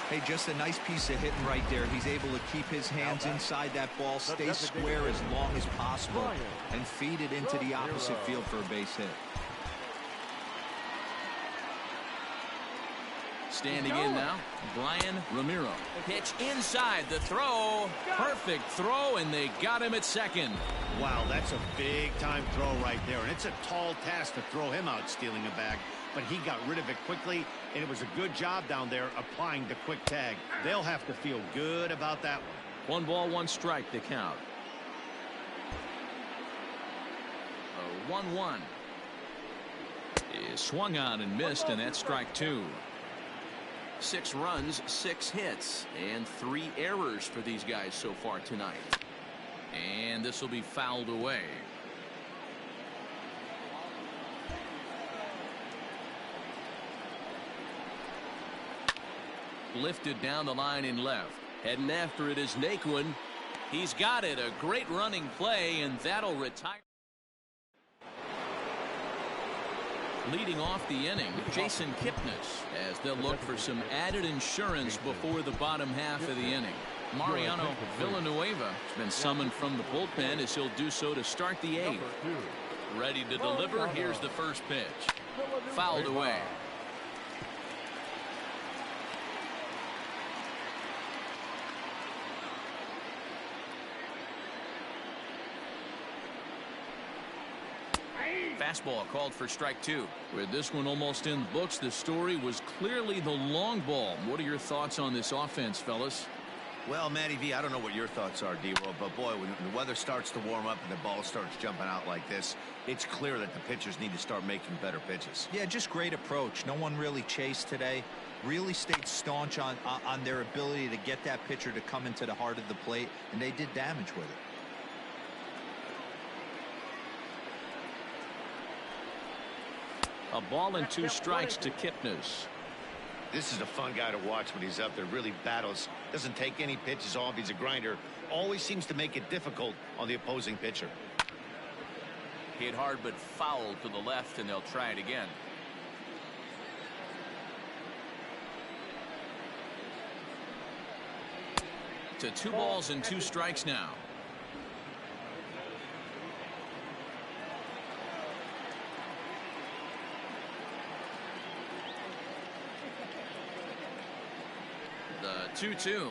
Hey, just a nice piece of hitting right there. He's able to keep his hands inside that ball, stay square as long as possible, and feed it into the opposite field for a base hit. Standing in now, Brian Ramiro. Pitch inside, the throw. Perfect throw, and they got him at second. Wow, that's a big-time throw right there, and it's a tall task to throw him out stealing a bag, but he got rid of it quickly, and it was a good job down there applying the quick tag. They'll have to feel good about that one. 1 ball, 1 strike, the count. 1-1. Is swung on and missed, and that's strike 2. 6 runs, 6 hits, and 3 errors for these guys so far tonight. And this will be fouled away. Lifted down the line in left. Heading after it is Naquin. He's got it. A great running play, and that'll retire. Leading off the inning, Jason Kipnis, as they'll look for some added insurance before the bottom half of the inning. Mariano Villanueva has been summoned from the bullpen, as he'll do so to start the 8th. Ready to deliver. Here's the first pitch. Fouled away. Fastball called for strike 2. With this one almost in the books, the story was clearly the long ball. What are your thoughts on this offense, fellas? Well, Matty V, I don't know what your thoughts are, D-Roll, but boy, when the weather starts to warm up and the ball starts jumping out like this, it's clear that the pitchers need to start making better pitches. Yeah, just great approach. No one really chased today. Really stayed staunch on their ability to get that pitcher to come into the heart of the plate, and they did damage with it. A ball and 2 strikes to Kipnis. This is a fun guy to watch when he's up there. Really battles. Doesn't take any pitches off. He's a grinder. Always seems to make it difficult on the opposing pitcher. Hit hard but fouled to the left, and they'll try it again. To 2 balls and 2 strikes now. The 2-2.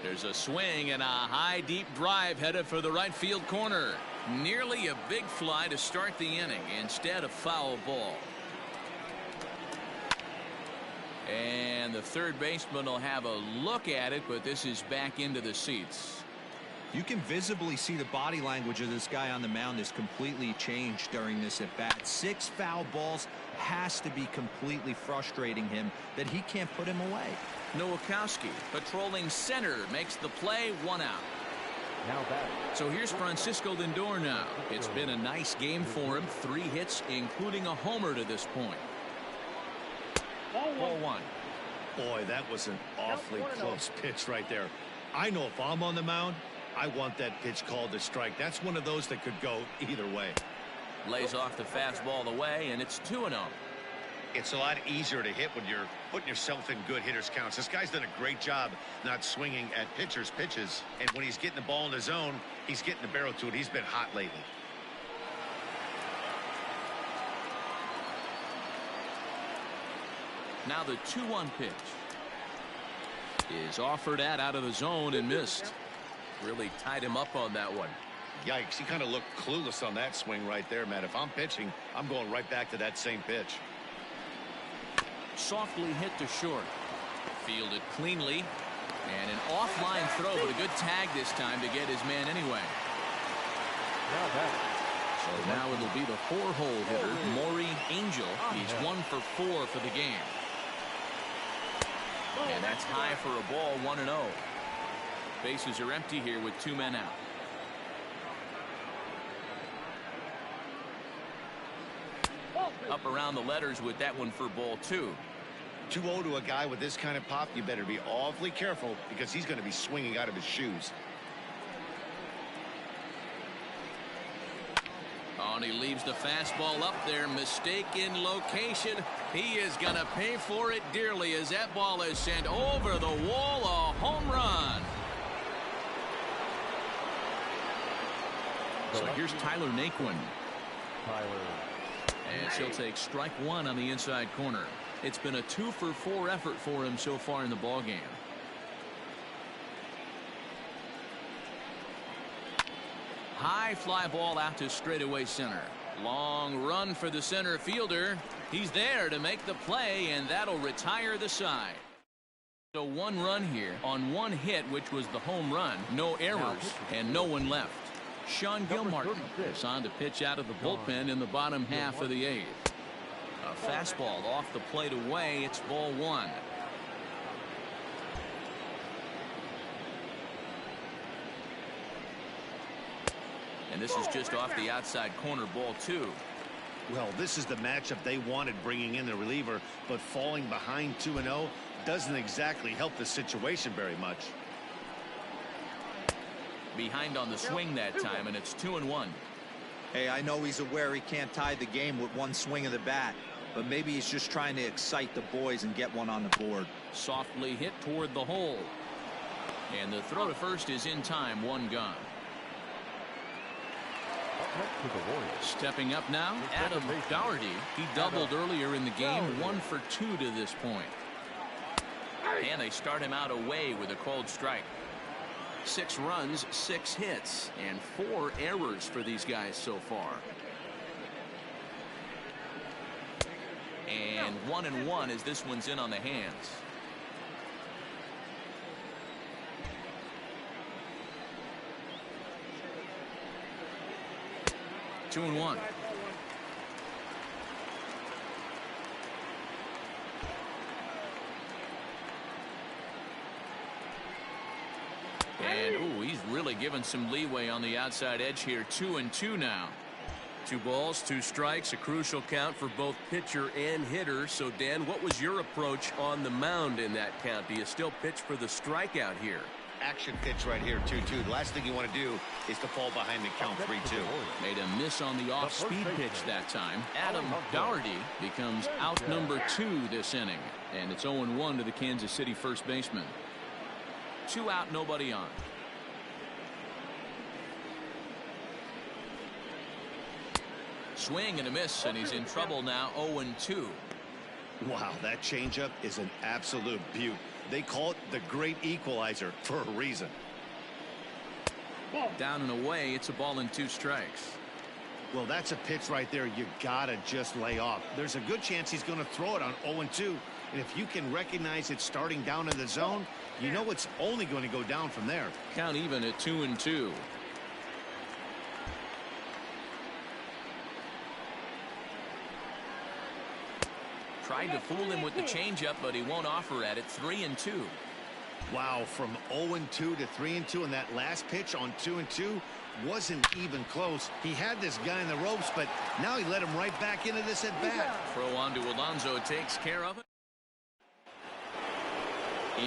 There's a swing and a high deep drive headed for the right field corner. Nearly a big fly to start the inning. Instead, a foul ball. And the third baseman will have a look at it, but this is back into the seats. You can visibly see the body language of this guy on the mound is completely changed during this at bat. 6 foul balls has to be completely frustrating him that he can't put him away. Nowakowski patrolling center makes the play. 1 out. Now back. So here's Francisco Lindor now. It's been a nice game for him. 3 hits, including a homer to this point. Ball 1. Boy, that was an awfully close pitch right there. I know if I'm on the mound, I want that pitch called a strike. That's one of those that could go either way. Lays off the fastball away, and it's 2-0. It's a lot easier to hit when you're putting yourself in good hitters' counts. This guy's done a great job not swinging at pitchers' pitches. And when he's getting the ball in the zone, he's getting the barrel to it. He's been hot lately. Now the 2-1 pitch is offered out of the zone and missed. Really tied him up on that one. Yikes, he kind of looked clueless on that swing right there, man. If I'm pitching, I'm going right back to that same pitch. Softly hit to short. Fielded cleanly. And an offline throw, but a good tag this time to get his man anyway. Now back. So now it'll be the 4-hole hitter, Maury Angel. He's 1 for 4 for the game. And that's high for a ball, 1-0. Bases are empty here with 2 men out. Up around the letters with that one for ball 2. 2-0 to a guy with this kind of pop, you better be awfully careful because he's going to be swinging out of his shoes. Oh, and he leaves the fastball up there. Mistake in location. He is going to pay for it dearly as that ball is sent over the wall. A home run. So here's Tyler Naquin. Tyler. And he'll take strike 1 on the inside corner. It's been a 2-for-4 effort for him so far in the ballgame. High fly ball out to straightaway center. Long run for the center fielder. He's there to make the play, and that'll retire the side. So one run here on one hit, which was the home run. No errors and no one left. Sean Gilmartin is on to pitch out of the bullpen in the bottom half of the eighth. A fastball off the plate away. It's ball one. And this is just off the outside corner, ball two. Well, this is the matchup they wanted, bringing in the reliever, but falling behind 2-0 doesn't exactly help the situation very much. Behind on the swing that time, and it's 2-1. Hey, I know he's aware he can't tie the game with one swing of the bat, but maybe he's just trying to excite the boys and get one on the board. Softly hit toward the hole. And the throw to first is in time, one gone. Stepping up now, Adam Doherty. He doubled earlier in the game, 1 for 2 to this point. And they start him out away with a cold strike. 6 runs, 6 hits, and 4 errors for these guys so far. And 1-1 as this one's in on the hands. Two and one. And ooh, he's really given some leeway on the outside edge here. 2-2 now. 2 balls, 2 strikes, a crucial count for both pitcher and hitter. So Dan, what was your approach on the mound in that count? Do you still pitch for the strikeout here? Action pitch right here, 2-2. The last thing you want to do is to fall behind the count 3-2. Made a miss on the off-speed pitch that time. Adam Doherty becomes out number 2 this inning, and it's 0-1 to the Kansas City first baseman. 2 out, nobody on. Swing and a miss, and he's in trouble now. 0-2. Wow, that changeup is an absolute beaut. They call it the great equalizer for a reason. Down and away, it's a ball and 2 strikes. Well, that's a pitch right there you gotta just lay off. There's a good chance he's going to throw it on 0-2, and if you can recognize it starting down in the zone, you know it's only going to go down from there. Count even at 2-2. Tried to fool him with the changeup, but he won't offer at it. 3-2. Wow, from 0-2 to 3-2, and that last pitch on 2-2 wasn't even close. He had this guy in the ropes, but now he let him right back into this at bat. Throw on to Alonso, takes care of it.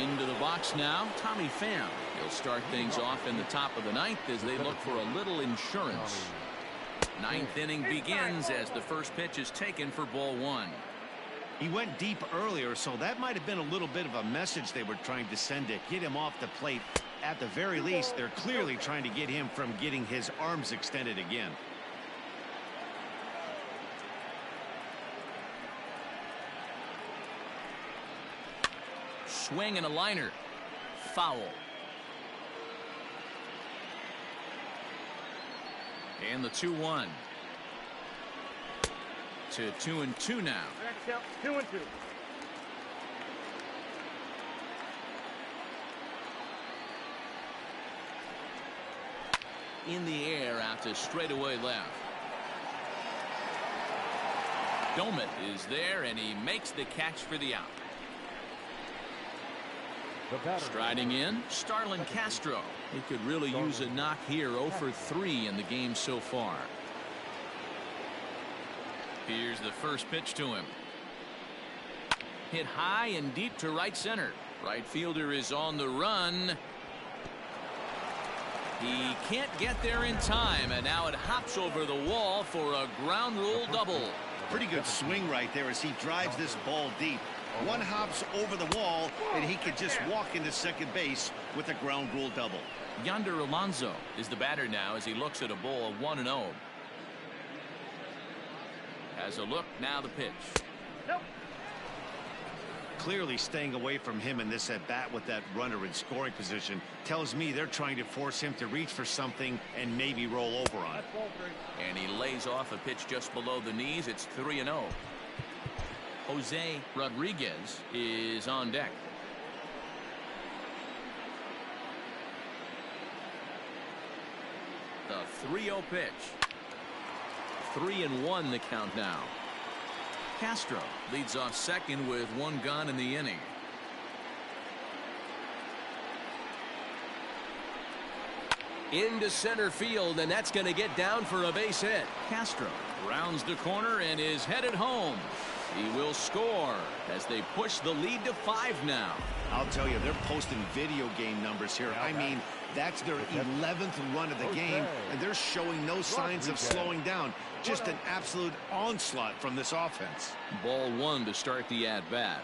Into the box now, Tommy Pham. He'll start things off in the top of the 9th as they look for a little insurance. 9th inning begins as the first pitch is taken for ball 1. He went deep earlier, so that might have been a little bit of a message they were trying to send to get him off the plate. At the very least, they're clearly trying to get him from getting his arms extended again. Swing and a liner. Foul. And the 2-1. To 2-2 now. 2-2. In the air out to straightaway left. Domet is there, and he makes the catch for the out. Striding in, Starlin Castro. He could really use a knock here. 0 for 3 in the game so far. Here's the first pitch to him. Hit high and deep to right center. Right fielder is on the run. He can't get there in time, and now it hops over the wall for a ground rule double. Pretty good swing right there as he drives this ball deep. One hops over the wall, and he could just walk into second base with a ground rule double. Yonder Alonso is the batter now as he looks at a ball 1-0. Has a look, now the pitch. Nope. Clearly staying away from him in this at-bat with that runner in scoring position tells me they're trying to force him to reach for something and maybe roll over on it. And he lays off a pitch just below the knees. It's 3-0. Jose Rodriguez is on deck. The 3-0 pitch. 3-1 the count now. Castro leads off second with one gone in the inning. Into center field, and that's going to get down for a base hit. Castro rounds the corner and is headed home. He will score as they push the lead to 5 now. I'll tell you, they're posting video game numbers here. I mean, that's their 11th run of the game, and they're showing no signs of slowing down. Just an absolute onslaught from this offense. Ball 1 to start the at-bat.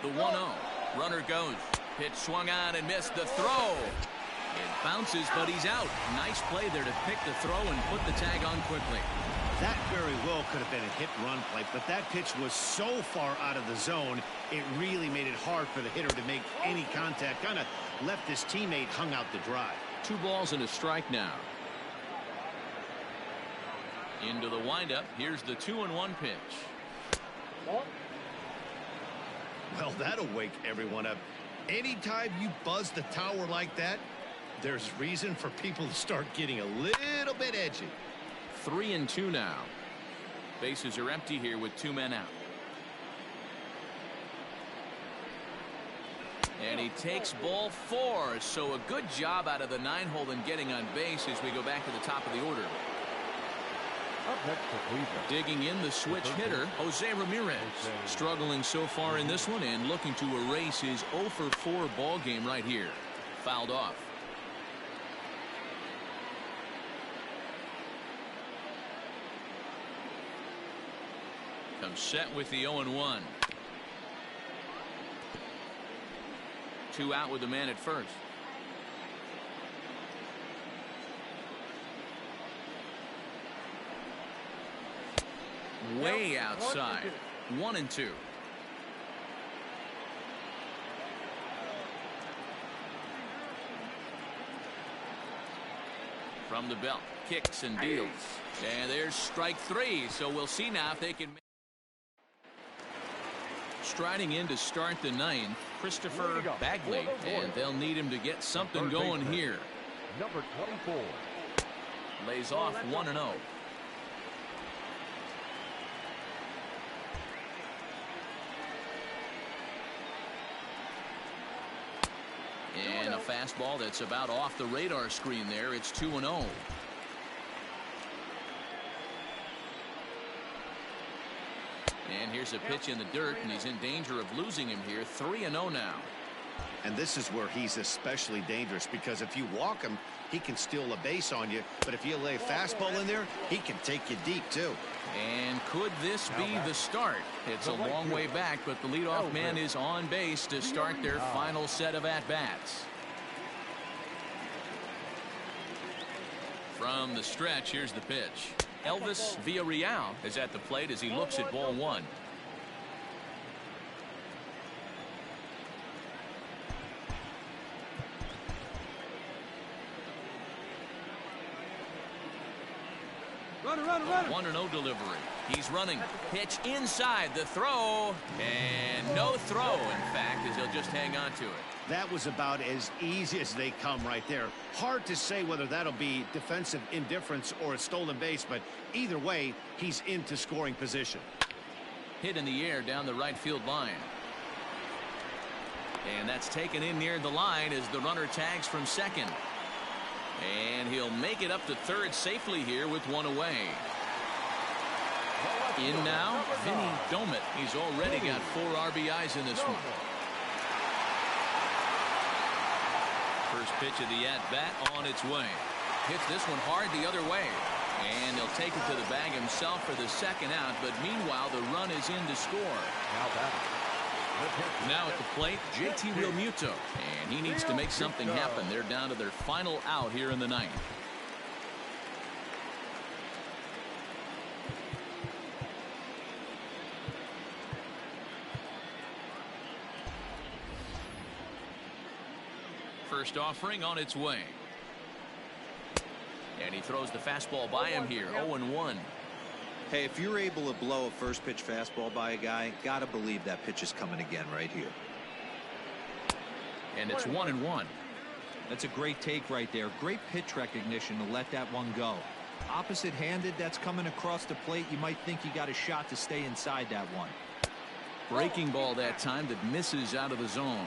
The 1-0. Runner goes. Pitch swung on and missed the throw. It bounces, but he's out. Nice play there to pick the throw and put the tag on quickly. That very well could have been a hit-run play, but that pitch was so far out of the zone, it really made it hard for the hitter to make any contact. Kind of left his teammate hung out to dry. 2 balls and a strike now. Into the windup. Here's the 2-1 pitch. Well, that'll wake everyone up. Anytime you buzz the tower like that, there's reason for people to start getting a little bit edgy. 3-2 now. Bases are empty here with 2 men out. And he takes ball 4. So a good job out of the 9-hole in getting on base as we go back to the top of the order. Up next for Cleveland. Digging in the switch hitter, Jose Ramirez. Struggling so far in this one and looking to erase his 0-for-4 ball game right here. Fouled off. Comes set with the 0-1. 2 out with the man at first. Way outside. 1-2. From the belt, kicks and deals. And there's strike 3. So we'll see now if they can. Striding in to start the 9th, Christopher Bagley, and they'll need him to get something going here. Number 24. Lays off 1-0. And a fastball that's about off the radar screen there. It's 2-0. And here's a pitch in the dirt, and he's in danger of losing him here. 3-0 now. And this is where he's especially dangerous, because if you walk him, he can steal a base on you. But if you lay a fastball in there, he can take you deep, too. And could this be the start? It's a long way back, but the leadoff man is on base to start their final set of at-bats. From the stretch, here's the pitch. Elvis Villarreal is at the plate as he looks at ball 1. Runner. 1-0 delivery. He's running. Pitch inside the throw. And no throw, in fact, as he'll just hang on to it. That was about as easy as they come right there. Hard to say whether that'll be defensive indifference or a stolen base, but either way, he's into scoring position. Hit in the air down the right field line. And that's taken in near the line as the runner tags from second. And he'll make it up to third safely here with 1 away. In now, Vinny Domit. He's already got 4 RBIs in this one. First pitch of the at-bat on its way. Hits this one hard the other way. And he'll take it to the bag himself for the second out. But meanwhile, the run is in to score. Now at the plate, JT Realmuto. And he needs to make something happen. They're down to their final out here in the 9th. First offering on its way. And he throws the fastball by him here, 0-1. Hey, if you're able to blow a first pitch fastball by a guy, gotta believe that pitch is coming again right here. And it's 1-1. That's a great take right there. Great pitch recognition to let that one go. Opposite-handed, that's coming across the plate. You might think you got a shot to stay inside that one. Breaking ball that time that misses out of the zone.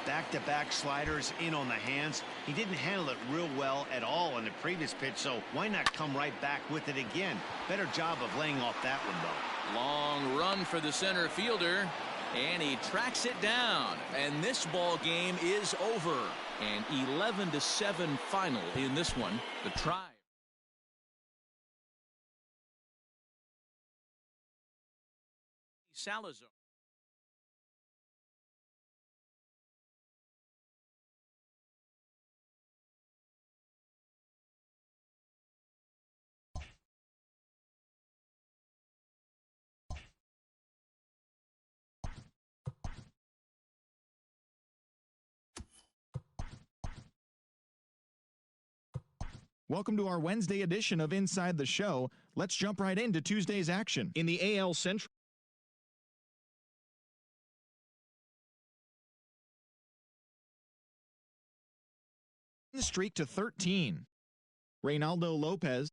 Back-to-back sliders in on the hands. He didn't handle it real well at all on the previous pitch, so why not come right back with it again? Better job of laying off that one, though. Long run for the center fielder, and he tracks it down. And this ball game is over. An 11-7 final in this one. The Tribe. Salazar. Welcome to our Wednesday edition of Inside the Show. Let's jump right into Tuesday's action. In the AL Central streak to 13. Reynaldo Lopez